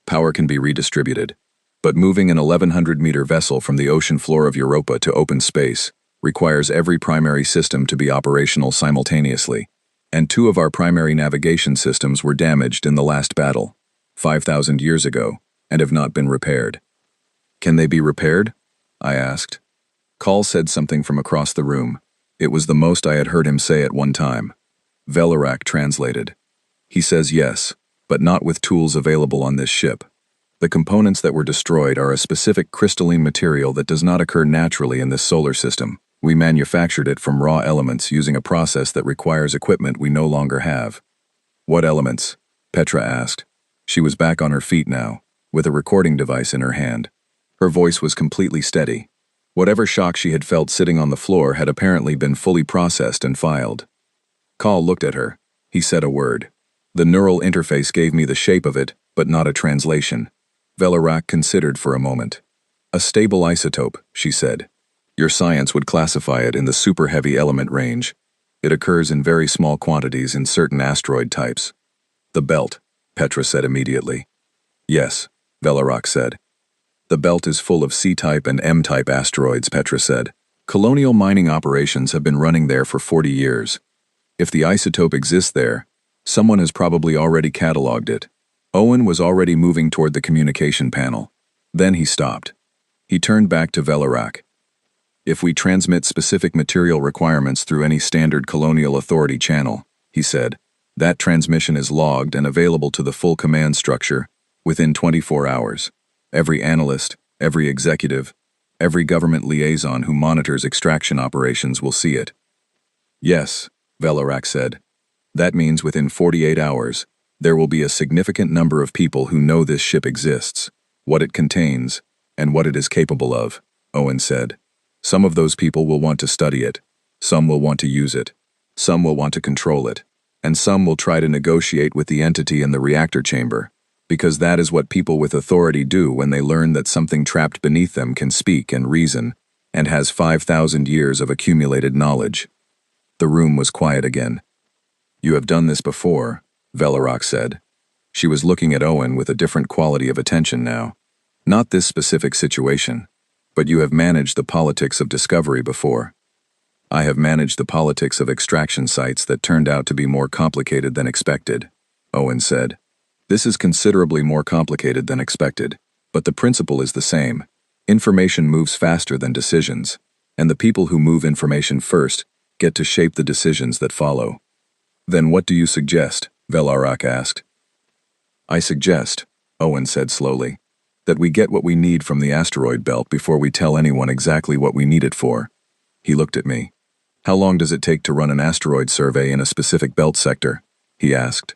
Power can be redistributed. But moving an 1,100-meter vessel from the ocean floor of Europa to open space requires every primary system to be operational simultaneously, and 2 of our primary navigation systems were damaged in the last battle, 5,000 years ago, and have not been repaired. Can they be repaired? I asked. Call said something from across the room. It was the most I had heard him say at one time. Velarak translated. He says yes, but not with tools available on this ship. The components that were destroyed are a specific crystalline material that does not occur naturally in this solar system. We manufactured it from raw elements using a process that requires equipment we no longer have. What elements? Petra asked. She was back on her feet now, with a recording device in her hand. Her voice was completely steady. Whatever shock she had felt sitting on the floor had apparently been fully processed and filed. Call looked at her. He said a word. The neural interface gave me the shape of it, but not a translation. Velarak considered for a moment. A stable isotope, she said. Your science would classify it in the super-heavy element range. It occurs in very small quantities in certain asteroid types. The belt, Petra said immediately. Yes, Velarak said. The belt is full of C-type and M-type asteroids, Petra said. Colonial mining operations have been running there for 40 years. If the isotope exists there, someone has probably already cataloged it. Owen was already moving toward the communication panel. Then he stopped. He turned back to Velarak. If we transmit specific material requirements through any standard colonial authority channel, he said, that transmission is logged and available to the full command structure within 24 hours. Every analyst, every executive, every government liaison who monitors extraction operations will see it. Yes, Velarak said. That means within 48 hours, there will be a significant number of people who know this ship exists, what it contains, and what it is capable of, Owen said. Some of those people will want to study it, some will want to use it, some will want to control it, and some will try to negotiate with the entity in the reactor chamber, because that is what people with authority do when they learn that something trapped beneath them can speak and reason, and has 5,000 years of accumulated knowledge. The room was quiet again. You have done this before, Velarak said. She was looking at Owen with a different quality of attention now. Not this specific situation, but you have managed the politics of discovery before. I have managed the politics of extraction sites that turned out to be more complicated than expected, Owen said. This is considerably more complicated than expected, but the principle is the same. Information moves faster than decisions, and the people who move information first get to shape the decisions that follow. Then what do you suggest? Velarak asked. I suggest, Owen said slowly, that we get what we need from the asteroid belt before we tell anyone exactly what we need it for. He looked at me. How long does it take to run an asteroid survey in a specific belt sector? He asked.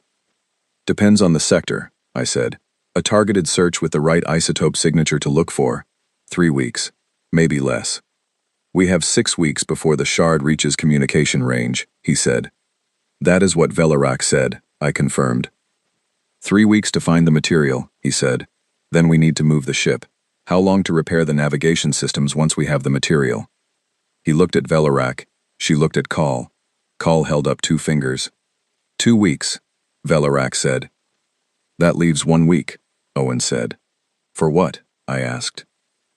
Depends on the sector, I said. A targeted search with the right isotope signature to look for. 3 weeks, maybe less. We have 6 weeks before the Shard reaches communication range, he said. That is what Velarak said, I confirmed. 3 weeks to find the material, he said. Then we need to move the ship. How long to repair the navigation systems once we have the material? He looked at Velarak. She looked at Call. Call held up 2 fingers. 2 weeks, Velarak said. That leaves 1 week, Owen said. For what? I asked.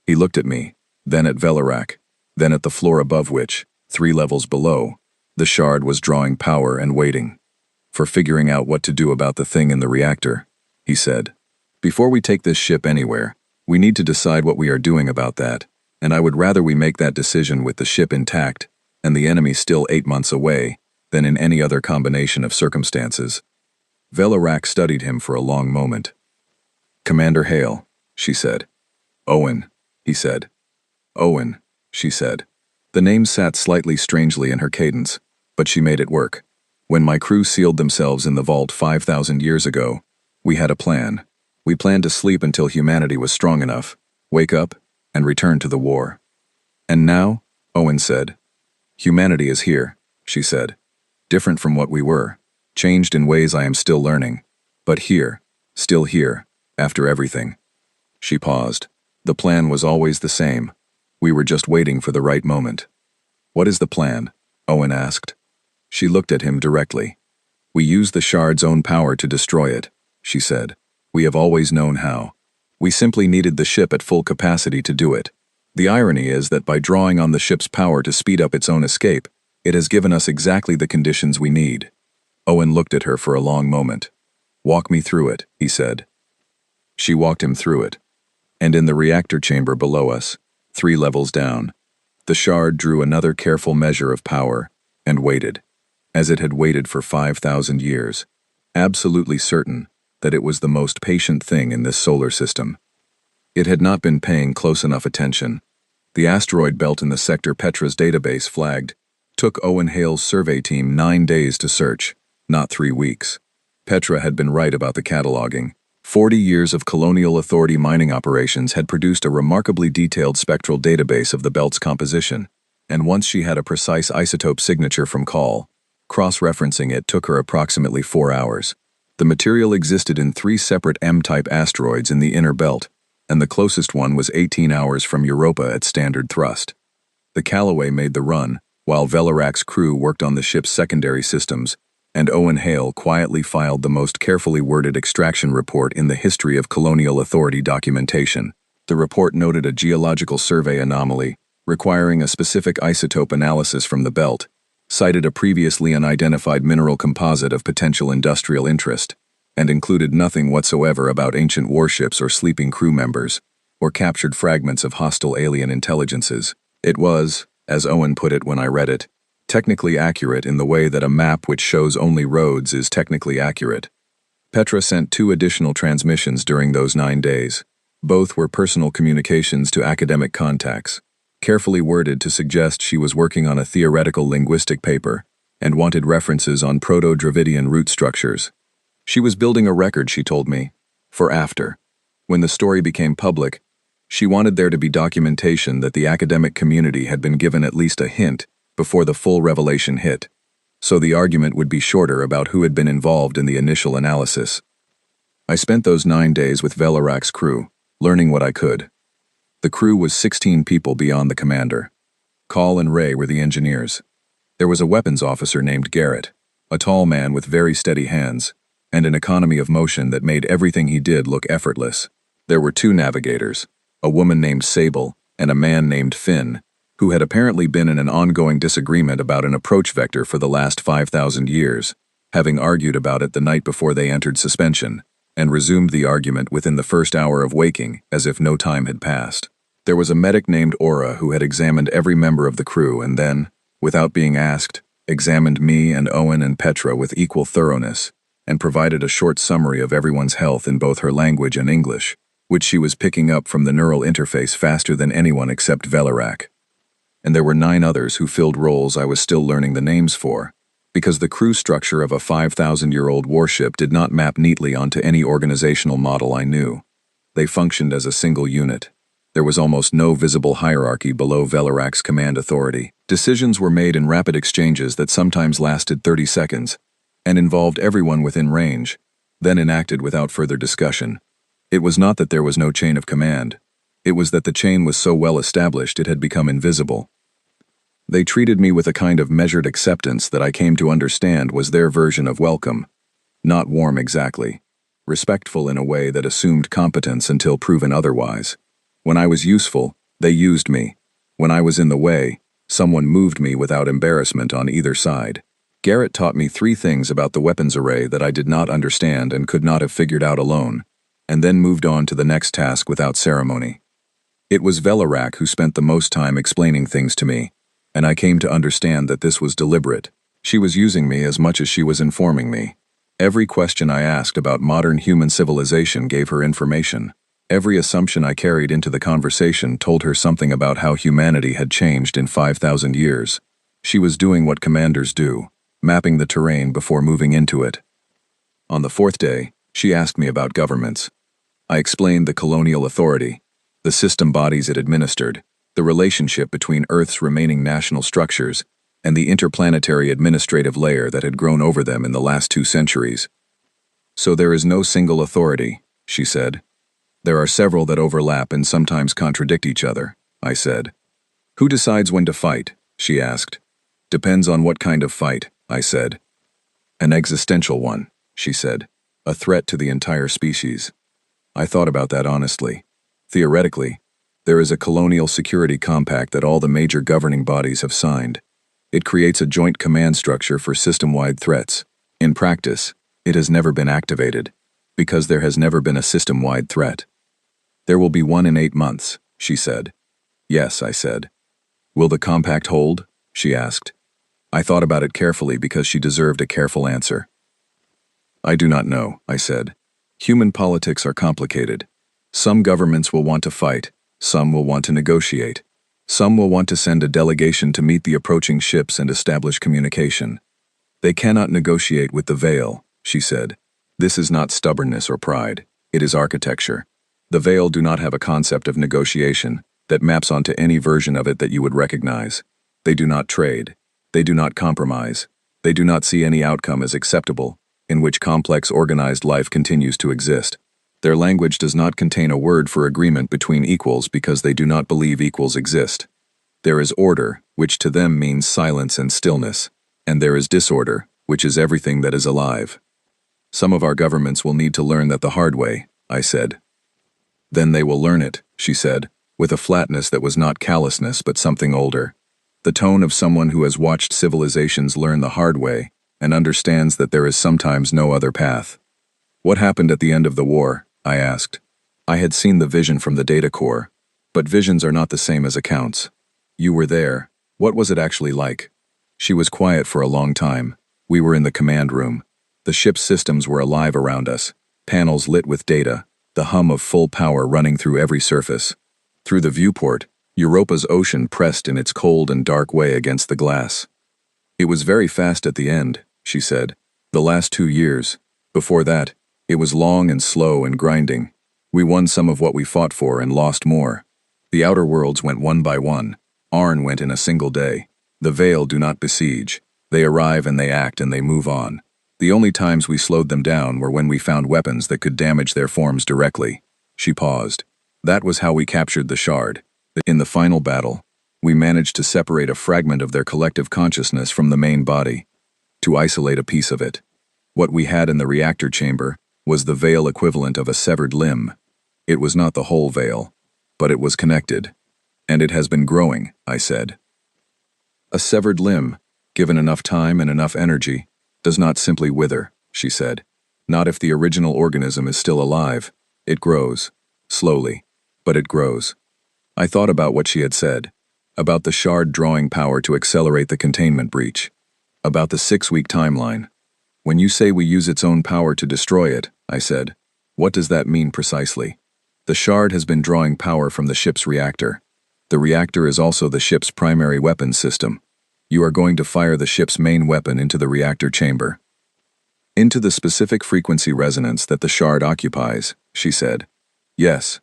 He looked at me, then at Velarak, then at the floor above which, 3 levels below, the shard was drawing power and waiting. For figuring out what to do about the thing in the reactor, he said. Before we take this ship anywhere, we need to decide what we are doing about that, and I would rather we make that decision with the ship intact and the enemy still 8 months away than in any other combination of circumstances. Velarak studied him for a long moment. Commander Hale, she said. Owen, he said. Owen, she said. The name sat slightly strangely in her cadence, but she made it work. When my crew sealed themselves in the vault 5,000 years ago, we had a plan. We planned to sleep until humanity was strong enough, wake up, and return to the war. And now, Owen said. Humanity is here, she said. Different from what we were, changed in ways I am still learning, but here, still here, after everything. She paused. The plan was always the same. We were just waiting for the right moment. What is the plan? Owen asked. She looked at him directly. We use the shard's own power to destroy it, she said. We have always known how. We simply needed the ship at full capacity to do it. The irony is that by drawing on the ship's power to speed up its own escape, it has given us exactly the conditions we need. Owen looked at her for a long moment. Walk me through it, he said. She walked him through it. And in the reactor chamber below us, 3 levels down, the shard drew another careful measure of power and waited, as it had waited for 5,000 years, absolutely certain that it was the most patient thing in this solar system. It had not been paying close enough attention. The asteroid belt in the sector Petra's database flagged took Owen Hale's survey team 9 days to search, not 3 weeks. Petra had been right about the cataloging. 40 years of Colonial Authority mining operations had produced a remarkably detailed spectral database of the belt's composition, and once she had a precise isotope signature from Call, cross-referencing it took her approximately 4 hours. The material existed in 3 separate M-type asteroids in the inner belt, and the closest one was 18 hours from Europa at standard thrust. The Callaway made the run, while Velarak's crew worked on the ship's secondary systems, and Owen Hale quietly filed the most carefully worded extraction report in the history of Colonial Authority documentation. The report noted a geological survey anomaly, requiring a specific isotope analysis from the belt, cited a previously unidentified mineral composite of potential industrial interest, and included nothing whatsoever about ancient warships or sleeping crew members, or captured fragments of hostile alien intelligences. It was, as Owen put it when I read it, technically accurate in the way that a map which shows only roads is technically accurate. Petra sent 2 additional transmissions during those 9 days. Both were personal communications to academic contacts, carefully worded to suggest she was working on a theoretical linguistic paper and wanted references on Proto-Dravidian root structures. She was building a record, she told me, for after. When the story became public, she wanted there to be documentation that the academic community had been given at least a hint before the full revelation hit, so the argument would be shorter about who had been involved in the initial analysis. I spent those 9 days with Velarak's crew, learning what I could. The crew was 16 people beyond the commander. Call and Ray were the engineers. There was a weapons officer named Garrett, a tall man with very steady hands, and an economy of motion that made everything he did look effortless. There were 2 navigators, a woman named Sable and a man named Finn, who had apparently been in an ongoing disagreement about an approach vector for the last 5,000 years, having argued about it the night before they entered suspension, and resumed the argument within the first hour of waking, as if no time had passed. There was a medic named Aura who had examined every member of the crew and then, without being asked, examined me and Owen and Petra with equal thoroughness, and provided a short summary of everyone's health in both her language and English, which she was picking up from the neural interface faster than anyone except Velarak. And there were 9 others who filled roles I was still learning the names for, because the crew structure of a 5,000-year-old warship did not map neatly onto any organizational model I knew. They functioned as a single unit. There was almost no visible hierarchy below Velarak's command authority. Decisions were made in rapid exchanges that sometimes lasted 30 seconds, and involved everyone within range, then enacted without further discussion. It was not that there was no chain of command. It was that the chain was so well established it had become invisible. They treated me with a kind of measured acceptance that I came to understand was their version of welcome. Not warm exactly. Respectful in a way that assumed competence until proven otherwise. When I was useful, they used me. When I was in the way, someone moved me without embarrassment on either side. Garrett taught me 3 things about the weapons array that I did not understand and could not have figured out alone, and then moved on to the next task without ceremony. It was Velarak who spent the most time explaining things to me, and I came to understand that this was deliberate. She was using me as much as she was informing me. Every question I asked about modern human civilization gave her information. Every assumption I carried into the conversation told her something about how humanity had changed in 5,000 years. She was doing what commanders do, mapping the terrain before moving into it. On the 4th day, she asked me about governments. I explained the colonial authority, the system bodies it administered, the relationship between Earth's remaining national structures, and the interplanetary administrative layer that had grown over them in the last 2 centuries. So there is no single authority, she said. There are several that overlap and sometimes contradict each other, I said. Who decides when to fight? She asked. Depends on what kind of fight, I said. An existential one, she said. A threat to the entire species. I thought about that honestly. Theoretically, there is a colonial security compact that all the major governing bodies have signed. It creates a joint command structure for system-wide threats. In practice, it has never been activated, because there has never been a system-wide threat. There will be one in 8 months, she said. Yes, I said. Will the compact hold? She asked. I thought about it carefully because she deserved a careful answer. I do not know, I said. Human politics are complicated. Some governments will want to fight, some will want to negotiate. Some will want to send a delegation to meet the approaching ships and establish communication. They cannot negotiate with the Veil, she said. This is not stubbornness or pride, it is architecture. The Veil do not have a concept of negotiation that maps onto any version of it that you would recognize. They do not trade. They do not compromise. They do not see any outcome as acceptable, in which complex organized life continues to exist. Their language does not contain a word for agreement between equals because they do not believe equals exist. There is order, which to them means silence and stillness, and there is disorder, which is everything that is alive. Some of our governments will need to learn that the hard way, I said. Then they will learn it, she said, with a flatness that was not callousness but something older. The tone of someone who has watched civilizations learn the hard way and understands that there is sometimes no other path. What happened at the end of the war? I asked. I had seen the vision from the data core, but visions are not the same as accounts. You were there. What was it actually like? She was quiet for a long time. We were in the command room. The ship's systems were alive around us, panels lit with data, the hum of full power running through every surface. Through the viewport, Europa's ocean pressed in its cold and dark way against the glass. It was very fast at the end, she said. The last 2 years. Before that, it was long and slow and grinding. We won some of what we fought for and lost more. The outer worlds went one by one. Arn went in a single day. The Veil do not besiege. They arrive and they act and they move on. The only times we slowed them down were when we found weapons that could damage their forms directly. She paused. That was how we captured the Shard. In the final battle, we managed to separate a fragment of their collective consciousness from the main body, to isolate a piece of it. What we had in the reactor chamber was the Veil equivalent of a severed limb. It was not the whole Veil, but it was connected. And it has been growing, I said. A severed limb, given enough time and enough energy, does not simply wither, she said. Not if the original organism is still alive. It grows. Slowly. But it grows. I thought about what she had said. About the Shard drawing power to accelerate the containment breach. About the 6-week timeline. When you say we use its own power to destroy it, I said, what does that mean precisely? The Shard has been drawing power from the ship's reactor. The reactor is also the ship's primary weapons system. You are going to fire the ship's main weapon into the reactor chamber. Into the specific frequency resonance that the Shard occupies, she said. Yes.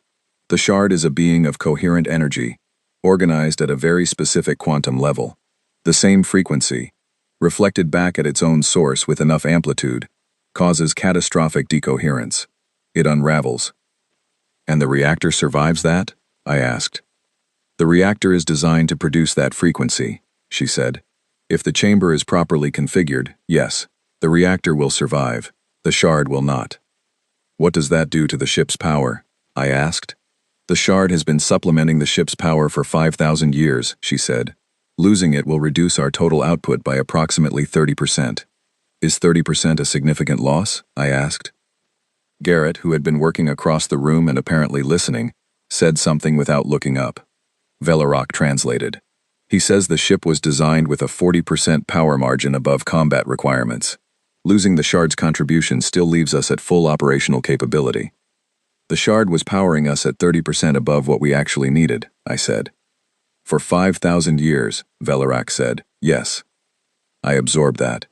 The Shard is a being of coherent energy, organized at a very specific quantum level. The same frequency, reflected back at its own source with enough amplitude, causes catastrophic decoherence. It unravels. And the reactor survives that? I asked. The reactor is designed to produce that frequency, she said. If the chamber is properly configured, yes, the reactor will survive. The shard will not. What does that do to the ship's power? I asked. The shard has been supplementing the ship's power for 5,000 years, she said. Losing it will reduce our total output by approximately 30%. Is 30% a significant loss? I asked. Garrett, who had been working across the room and apparently listening, said something without looking up. Velarock translated. He says the ship was designed with a 40% power margin above combat requirements. Losing the shard's contribution still leaves us at full operational capability. The shard was powering us at 30% above what we actually needed, I said. For 5,000 years, Velarock said, yes. I absorbed that.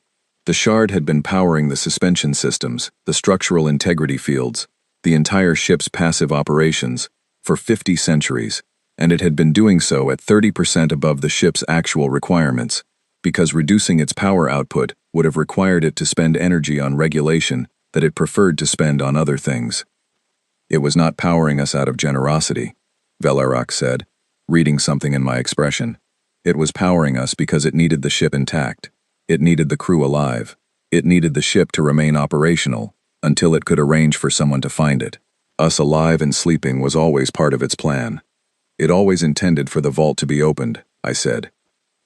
The shard had been powering the suspension systems, the structural integrity fields, the entire ship's passive operations, for 50 centuries, and it had been doing so at 30% above the ship's actual requirements, because reducing its power output would have required it to spend energy on regulation that it preferred to spend on other things. It was not powering us out of generosity, Velarock said, reading something in my expression. It was powering us because it needed the ship intact. It needed the crew alive. It needed the ship to remain operational until it could arrange for someone to find it. Us alive and sleeping was always part of its plan. It always intended for the vault to be opened, I said.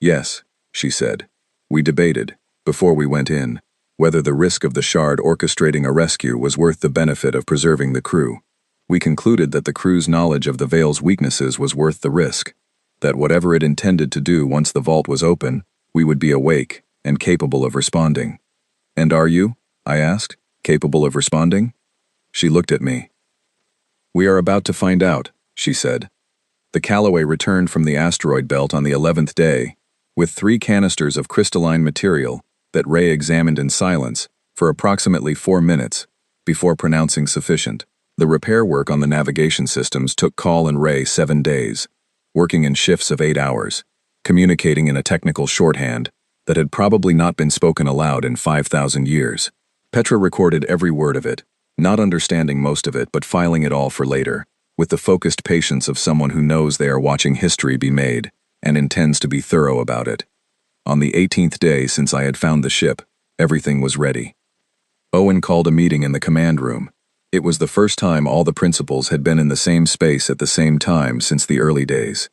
Yes, she said. We debated, before we went in, whether the risk of the shard orchestrating a rescue was worth the benefit of preserving the crew. We concluded that the crew's knowledge of the Veil's weaknesses was worth the risk, that whatever it intended to do once the vault was open, we would be awake and capable of responding. And are you, I asked, capable of responding? She looked at me. We are about to find out, she said. The Callaway returned from the asteroid belt on the 11th day, with 3 canisters of crystalline material that Ray examined in silence for approximately 4 minutes before pronouncing sufficient. The repair work on the navigation systems took Call and Ray 7 days, working in shifts of 8 hours, communicating in a technical shorthand that had probably not been spoken aloud in 5,000 years. Petra recorded every word of it, not understanding most of it but filing it all for later, with the focused patience of someone who knows they are watching history be made and intends to be thorough about it. On the 18th day since I had found the ship, everything was ready. Owen called a meeting in the command room. It was the first time all the principals had been in the same space at the same time since the early days.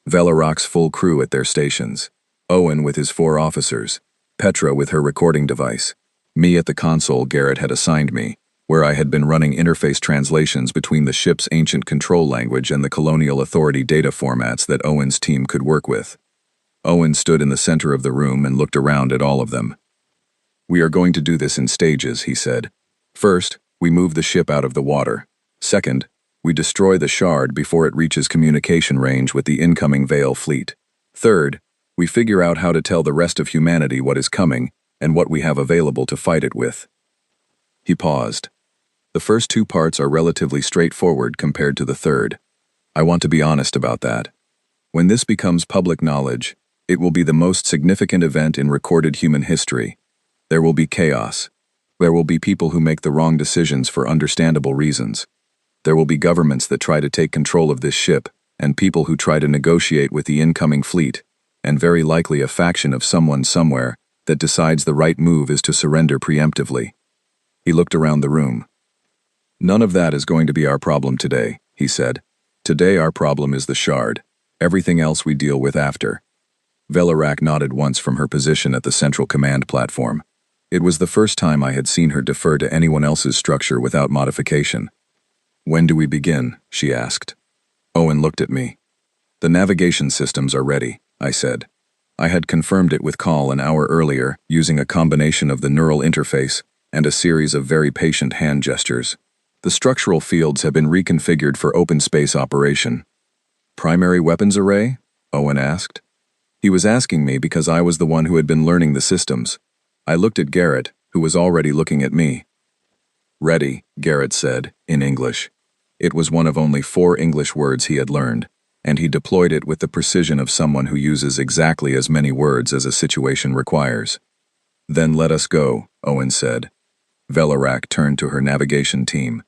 Velarock's full crew at their stations. Owen with his 4 officers. Petra with her recording device. Me at the console Garrett had assigned me, where I had been running interface translations between the ship's ancient control language and the Colonial Authority data formats that Owen's team could work with. Owen stood in the center of the room and looked around at all of them. We are going to do this in stages, he said. First, we move the ship out of the water. Second, we destroy the shard before it reaches communication range with the incoming Veil fleet. Third, we figure out how to tell the rest of humanity what is coming and what we have available to fight it with. He paused. The first 2 parts are relatively straightforward compared to the third. I want to be honest about that. When this becomes public knowledge, it will be the most significant event in recorded human history. There will be chaos. There will be people who make the wrong decisions for understandable reasons. There will be governments that try to take control of this ship, and people who try to negotiate with the incoming fleet, and very likely a faction of someone somewhere that decides the right move is to surrender preemptively. He looked around the room. None of that is going to be our problem today, he said. Today our problem is the shard. Everything else we deal with after. Velarock nodded once from her position at the central command platform. It was the first time I had seen her defer to anyone else's structure without modification. When do we begin? She asked. Owen looked at me. The navigation systems are ready, I said. I had confirmed it with Call an hour earlier using a combination of the neural interface and a series of very patient hand gestures. The structural fields have been reconfigured for open space operation. Primary weapons array? Owen asked. He was asking me because I was the one who had been learning the systems. I looked at Garrett, who was already looking at me. Ready, Garrett said, in English. It was one of only 4 English words he had learned, and he deployed it with the precision of someone who uses exactly as many words as a situation requires. "Then let us go," Owen said. Velarak turned to her navigation team.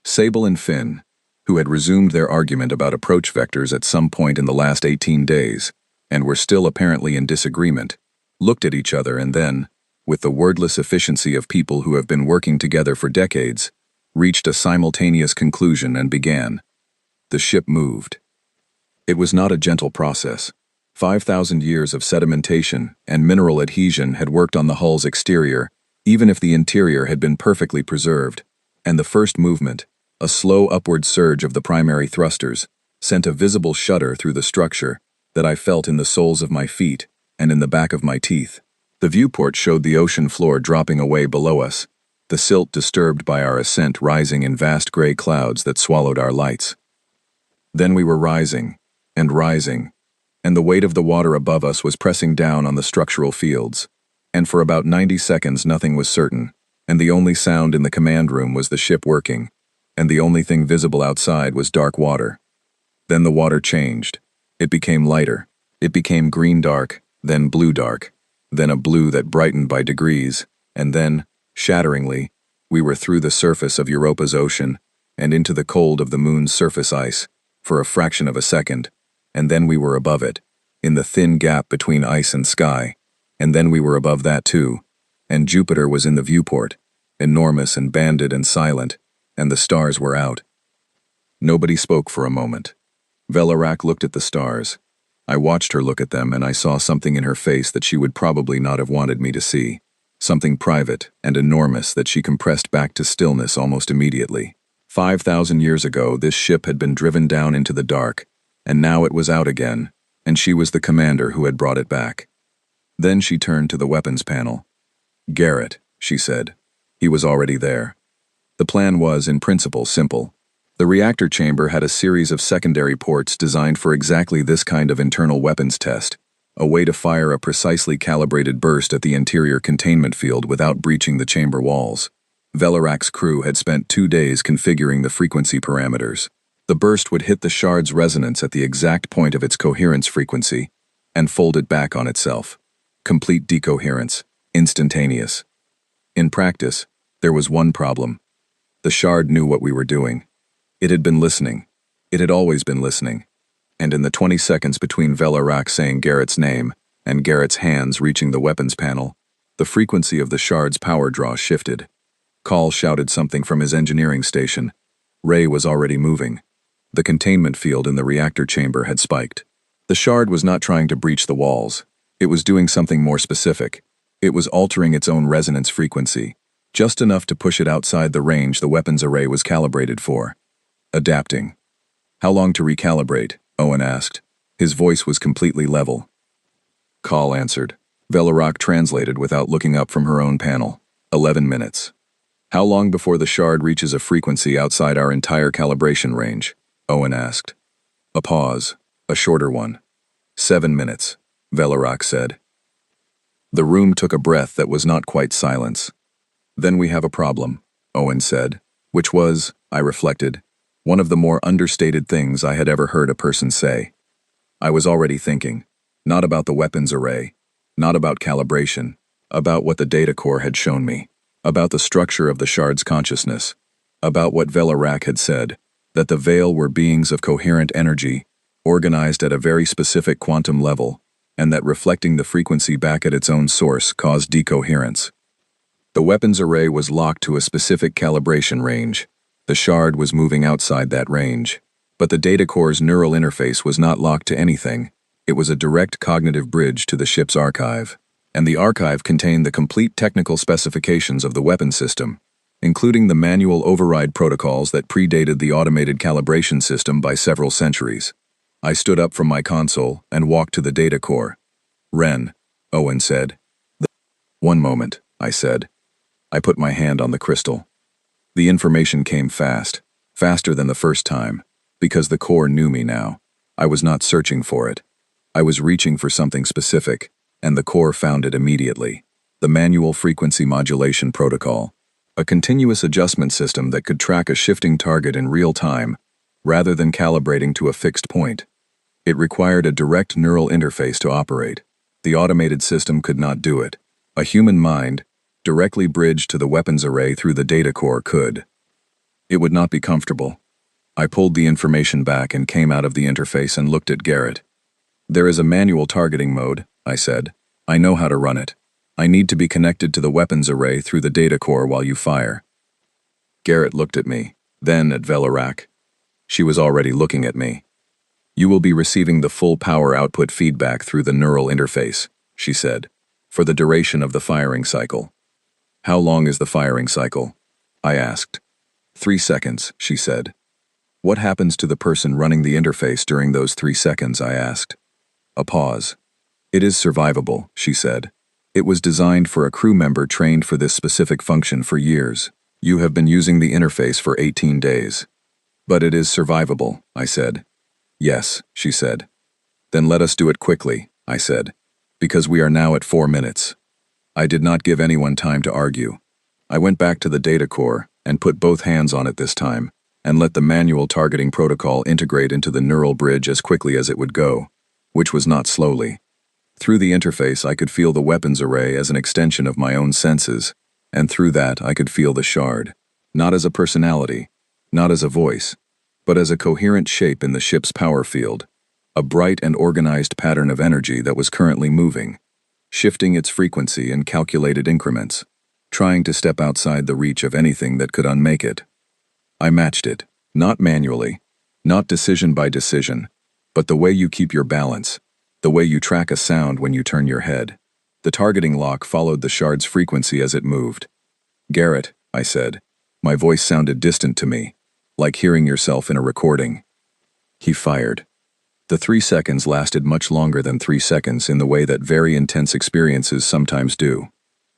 Sable and Finn, who had resumed their argument about approach vectors at some point in the last 18 days, and were still apparently in disagreement, looked at each other and then, with the wordless efficiency of people who have been working together for decades, reached a simultaneous conclusion and began. The ship moved. It was not a gentle process. 5,000 years of sedimentation and mineral adhesion had worked on the hull's exterior, even if the interior had been perfectly preserved, and the first movement, a slow upward surge of the primary thrusters, sent a visible shudder through the structure that I felt in the soles of my feet and in the back of my teeth. The viewport showed the ocean floor dropping away below us, the silt disturbed by our ascent rising in vast gray clouds that swallowed our lights. Then we were rising, and the weight of the water above us was pressing down on the structural fields, and for about 90 seconds nothing was certain, and the only sound in the command room was the ship working, and the only thing visible outside was dark water. Then the water changed. It became lighter. It became green dark, then blue dark, then a blue that brightened by degrees, and then, shatteringly, we were through the surface of Europa's ocean and into the cold of the moon's surface ice for a fraction of a second, and then we were above it, in the thin gap between ice and sky, and then we were above that too, and Jupiter was in the viewport, enormous and banded and silent, and the stars were out. Nobody spoke for a moment. Velarak looked at the stars. I watched her look at them and I saw something in her face that she would probably not have wanted me to see, something private and enormous that she compressed back to stillness almost immediately. 5,000 years ago, this ship had been driven down into the dark, and now it was out again, and she was the commander who had brought it back. Then she turned to the weapons panel. "Garrett," she said. He was already there. The plan was, in principle, simple. The reactor chamber had a series of secondary ports designed for exactly this kind of internal weapons test, a way to fire a precisely calibrated burst at the interior containment field without breaching the chamber walls. Velarak's crew had spent 2 days configuring the frequency parameters. The burst would hit the shard's resonance at the exact point of its coherence frequency and fold it back on itself. Complete decoherence, instantaneous. In practice, there was one problem. The shard knew what we were doing. It had been listening. It had always been listening. And in the 20 seconds between Velarak saying Garrett's name and Garrett's hands reaching the weapons panel, the frequency of the shard's power draw shifted. Call shouted something from his engineering station. Ray was already moving. The containment field in the reactor chamber had spiked. The shard was not trying to breach the walls. It was doing something more specific. It was altering its own resonance frequency, just enough to push it outside the range the weapons array was calibrated for. Adapting. "How long to recalibrate?" Owen asked. His voice was completely level. Call answered. Velarak translated without looking up from her own panel. 11 minutes. "How long before the shard reaches a frequency outside our entire calibration range?" Owen asked. A pause, a shorter one. 7 minutes, Velarak said. The room took a breath that was not quite silence. "Then we have a problem," Owen said, which was, I reflected, one of the more understated things I had ever heard a person say. I was already thinking, not about the weapons array, not about calibration, about what the data core had shown me, about the structure of the shard's consciousness, about what Velarak had said, that the Veil were beings of coherent energy, organized at a very specific quantum level, and that reflecting the frequency back at its own source caused decoherence. The weapons array was locked to a specific calibration range. The shard was moving outside that range. But the data core's neural interface was not locked to anything. It was a direct cognitive bridge to the ship's archive. And the archive contained the complete technical specifications of the weapon system, including the manual override protocols that predated the automated calibration system by several centuries. I stood up from my console and walked to the data core. "Ren," Owen said. "One moment," I said. I put my hand on the crystal. The information came fast, faster than the first time, because the core knew me now. I was not searching for it. I was reaching for something specific, and the core found it immediately. The manual frequency modulation protocol, a continuous adjustment system that could track a shifting target in real time, rather than calibrating to a fixed point. It required a direct neural interface to operate. The automated system could not do it. A human mind, directly bridged to the weapons array through the data core could. It would not be comfortable. I pulled the information back and came out of the interface and looked at Garrett. There is a manual targeting mode, I said. I know how to run it. I need to be connected to the weapons array through the data core while you fire. Garrett looked at me, then at Velarak. She was already looking at me. You will be receiving the full power output feedback through the neural interface, she said, for the duration of the firing cycle. How long is the firing cycle? I asked. 3 seconds, she said. What happens to the person running the interface during those 3 seconds? I asked. A pause. It is survivable, she said. It was designed for a crew member trained for this specific function for years. You have been using the interface for 18 days. But it is survivable, I said. Yes, she said. Then let us do it quickly, I said, because we are now at 4 minutes. I did not give anyone time to argue. I went back to the data core and put both hands on it this time, and let the manual targeting protocol integrate into the neural bridge as quickly as it would go, which was not slowly. Through the interface I could feel the weapons array as an extension of my own senses, and through that I could feel the shard, not as a personality, not as a voice, but as a coherent shape in the ship's power field, a bright and organized pattern of energy that was currently moving, shifting its frequency in calculated increments, trying to step outside the reach of anything that could unmake it. I matched it, not manually, not decision by decision, but the way you keep your balance, the way you track a sound when you turn your head. The targeting lock followed the shard's frequency as it moved. Garrett, I said. My voice sounded distant to me, like hearing yourself in a recording. He fired. The 3 seconds lasted much longer than 3 seconds in the way that very intense experiences sometimes do.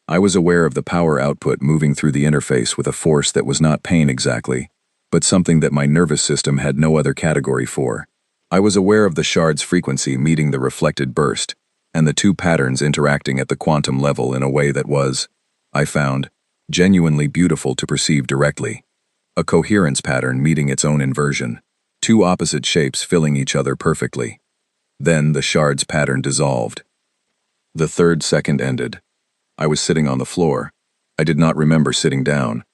I was aware of the power output moving through the interface with a force that was not pain exactly, but something that my nervous system had no other category for. I was aware of the shard's frequency meeting the reflected burst, and the two patterns interacting at the quantum level in a way that was, I found, genuinely beautiful to perceive directly. A coherence pattern meeting its own inversion, two opposite shapes filling each other perfectly. Then the shard's pattern dissolved. The 3rd second ended. I was sitting on the floor. I did not remember sitting down.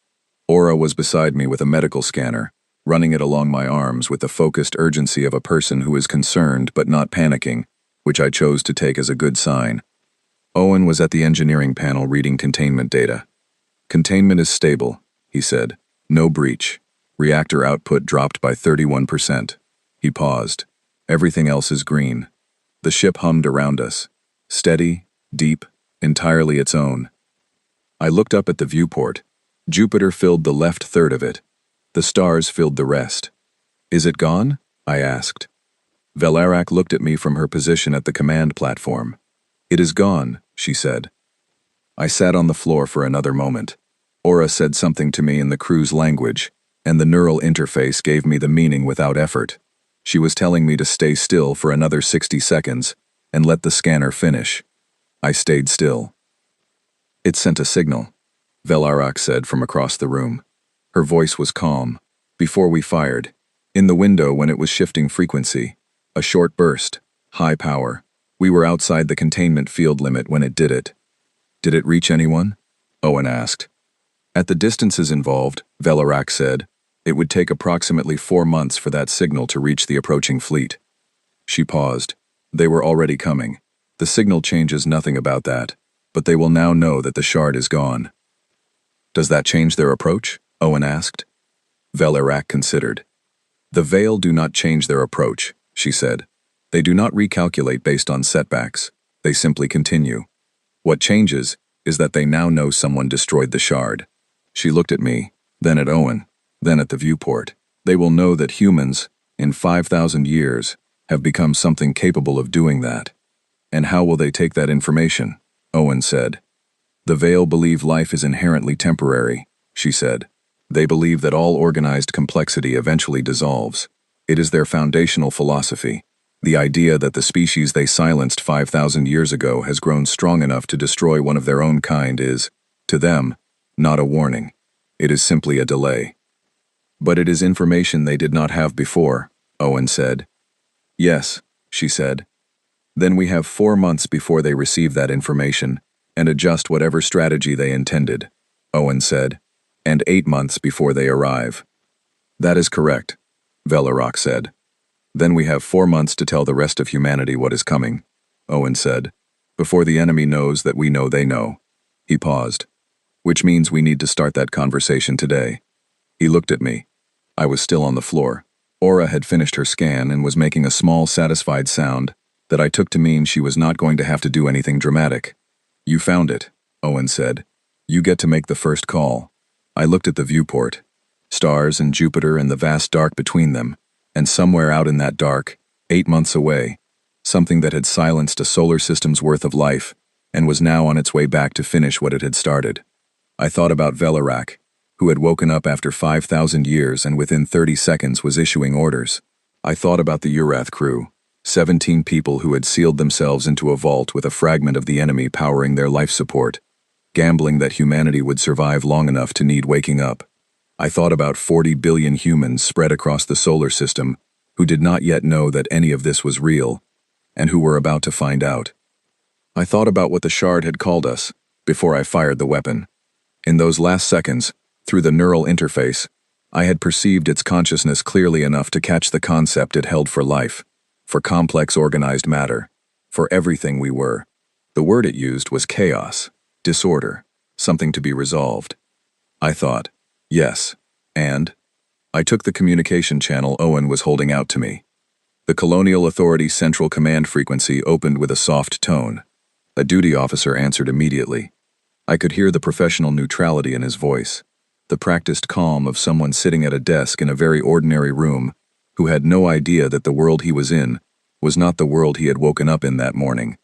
Aura was beside me with a medical scanner, running it along my arms with the focused urgency of a person who is concerned but not panicking, which I chose to take as a good sign. Owen was at the engineering panel reading containment data. Containment is stable, he said. No breach. Reactor output dropped by 31%. He paused. Everything else is green. The ship hummed around us. Steady, deep, entirely its own. I looked up at the viewport. Jupiter filled the left third of it. The stars filled the rest. Is it gone? I asked. Velarak looked at me from her position at the command platform. It is gone, she said. I sat on the floor for another moment. Aura said something to me in the crew's language, and the neural interface gave me the meaning without effort. She was telling me to stay still for another 60 seconds and let the scanner finish. I stayed still. It sent a signal, Velarak said from across the room. Her voice was calm. Before we fired, in the window when it was shifting frequency, a short burst, high power. We were outside the containment field limit when it did it. Did it reach anyone? Owen asked. At the distances involved, Velarak said, it would take approximately 4 months for that signal to reach the approaching fleet. She paused. They were already coming. The signal changes nothing about that, but they will now know that the shard is gone. Does that change their approach? Owen asked. Velarak considered. The Veil do not change their approach, she said. They do not recalculate based on setbacks. They simply continue. What changes is that they now know someone destroyed the shard. She looked at me, then at Owen, then at the viewport. They will know that humans, in 5,000 years, have become something capable of doing that. And how will they take that information? Owen said. The Veil believe life is inherently temporary, she said. They believe that all organized complexity eventually dissolves. It is their foundational philosophy. The idea that the species they silenced 5,000 years ago has grown strong enough to destroy one of their own kind is, to them, not a warning. It is simply a delay. But it is information they did not have before, Owen said. Yes, she said. Then we have 4 months before they receive that information, and adjust whatever strategy they intended, Owen said, and 8 months before they arrive. That is correct, Velarak said. Then we have 4 months to tell the rest of humanity what is coming, Owen said, before the enemy knows that we know they know. He paused. Which means we need to start that conversation today. He looked at me. I was still on the floor. Aura had finished her scan and was making a small, satisfied sound that I took to mean she was not going to have to do anything dramatic. You found it, Owen said. You get to make the first call. I looked at the viewport. Stars and Jupiter and the vast dark between them, and somewhere out in that dark, 8 months away, something that had silenced a solar system's worth of life and was now on its way back to finish what it had started. I thought about Velarak, who had woken up after 5,000 years and within 30 seconds was issuing orders. I thought about the Urath crew, 17 people who had sealed themselves into a vault with a fragment of the enemy powering their life support, gambling that humanity would survive long enough to need waking up. I thought about 40 billion humans spread across the solar system who did not yet know that any of this was real, and who were about to find out. I thought about what the Shard had called us before I fired the weapon. In those last seconds, through the neural interface, I had perceived its consciousness clearly enough to catch the concept it held for life, for complex organized matter, for everything we were. The word it used was chaos, disorder, something to be resolved. I thought, yes, and I took the communication channel Owen was holding out to me. The Colonial Authority Central Command frequency opened with a soft tone. A duty officer answered immediately. I could hear the professional neutrality in his voice, the practiced calm of someone sitting at a desk in a very ordinary room who had no idea that the world he was in was not the world he had woken up in that morning.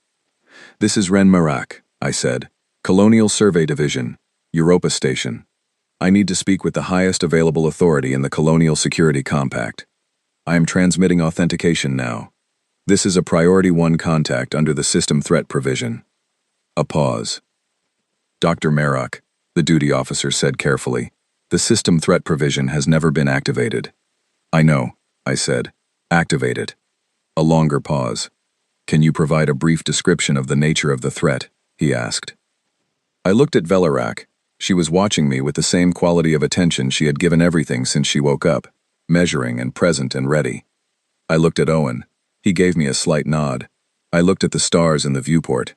This is Ren Marak, I said. Colonial Survey Division, Europa Station. I need to speak with the highest available authority in the Colonial Security Compact. I am transmitting authentication now. This is a Priority 1 contact under the System Threat Provision. A pause. Dr. Marak, the duty officer said carefully, the System Threat Provision has never been activated. I know, I said. Activate it. A longer pause. Can you provide a brief description of the nature of the threat? He asked. I looked at Velarak. She was watching me with the same quality of attention she had given everything since she woke up, measuring and present and ready. I looked at Owen. He gave me a slight nod. I looked at the stars in the viewport.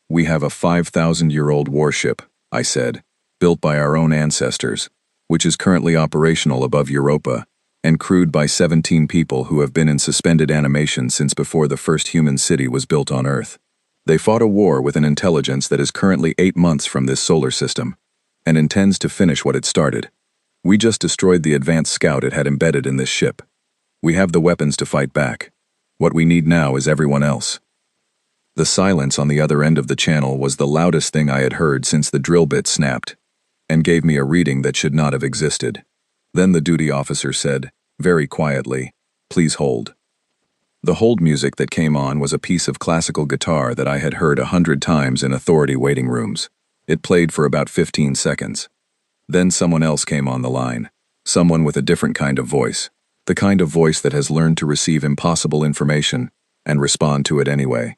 We have a 5,000-year-old warship, I said, built by our own ancestors, which is currently operational above Europa, and crewed by 17 people who have been in suspended animation since before the first human city was built on Earth. They fought a war with an intelligence that is currently 8 months from this solar system, and intends to finish what it started. We just destroyed the advanced scout it had embedded in this ship. We have the weapons to fight back. What we need now is everyone else. The silence on the other end of the channel was the loudest thing I had heard since the drill bit snapped, and gave me a reading that should not have existed. Then the duty officer said, very quietly, "Please hold." The hold music that came on was a piece of classical guitar that I had heard 100 times in authority waiting rooms. It played for about 15 seconds. Then someone else came on the line, someone with a different kind of voice, the kind of voice that has learned to receive impossible information and respond to it anyway.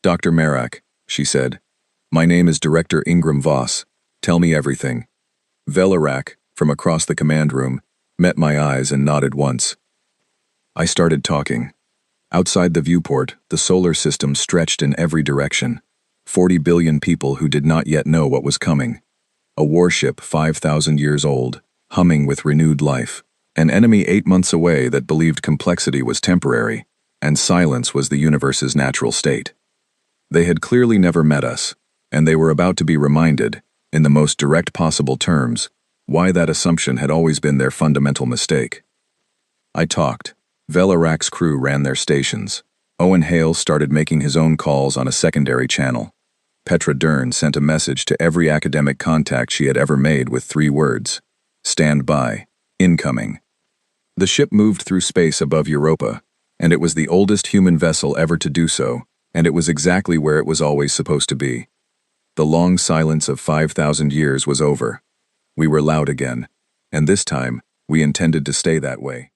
Dr. Marak, she said, my name is Director Ingram Voss. Tell me everything. Velarak, from across the command room, met my eyes and nodded once. I started talking. Outside the viewport, the solar system stretched in every direction. 40 billion people who did not yet know what was coming. A warship 5,000 years old, humming with renewed life. An enemy 8 months away that believed complexity was temporary, and silence was the universe's natural state. They had clearly never met us, and they were about to be reminded, in the most direct possible terms, why that assumption had always been their fundamental mistake. I talked. Velarak's crew ran their stations. Owen Hale started making his own calls on a secondary channel. Petra Dern sent a message to every academic contact she had ever made with 3 words. Stand by. Incoming. The ship moved through space above Europa, and it was the oldest human vessel ever to do so, and it was exactly where it was always supposed to be. The long silence of 5,000 years was over. We were loud again, and this time, we intended to stay that way.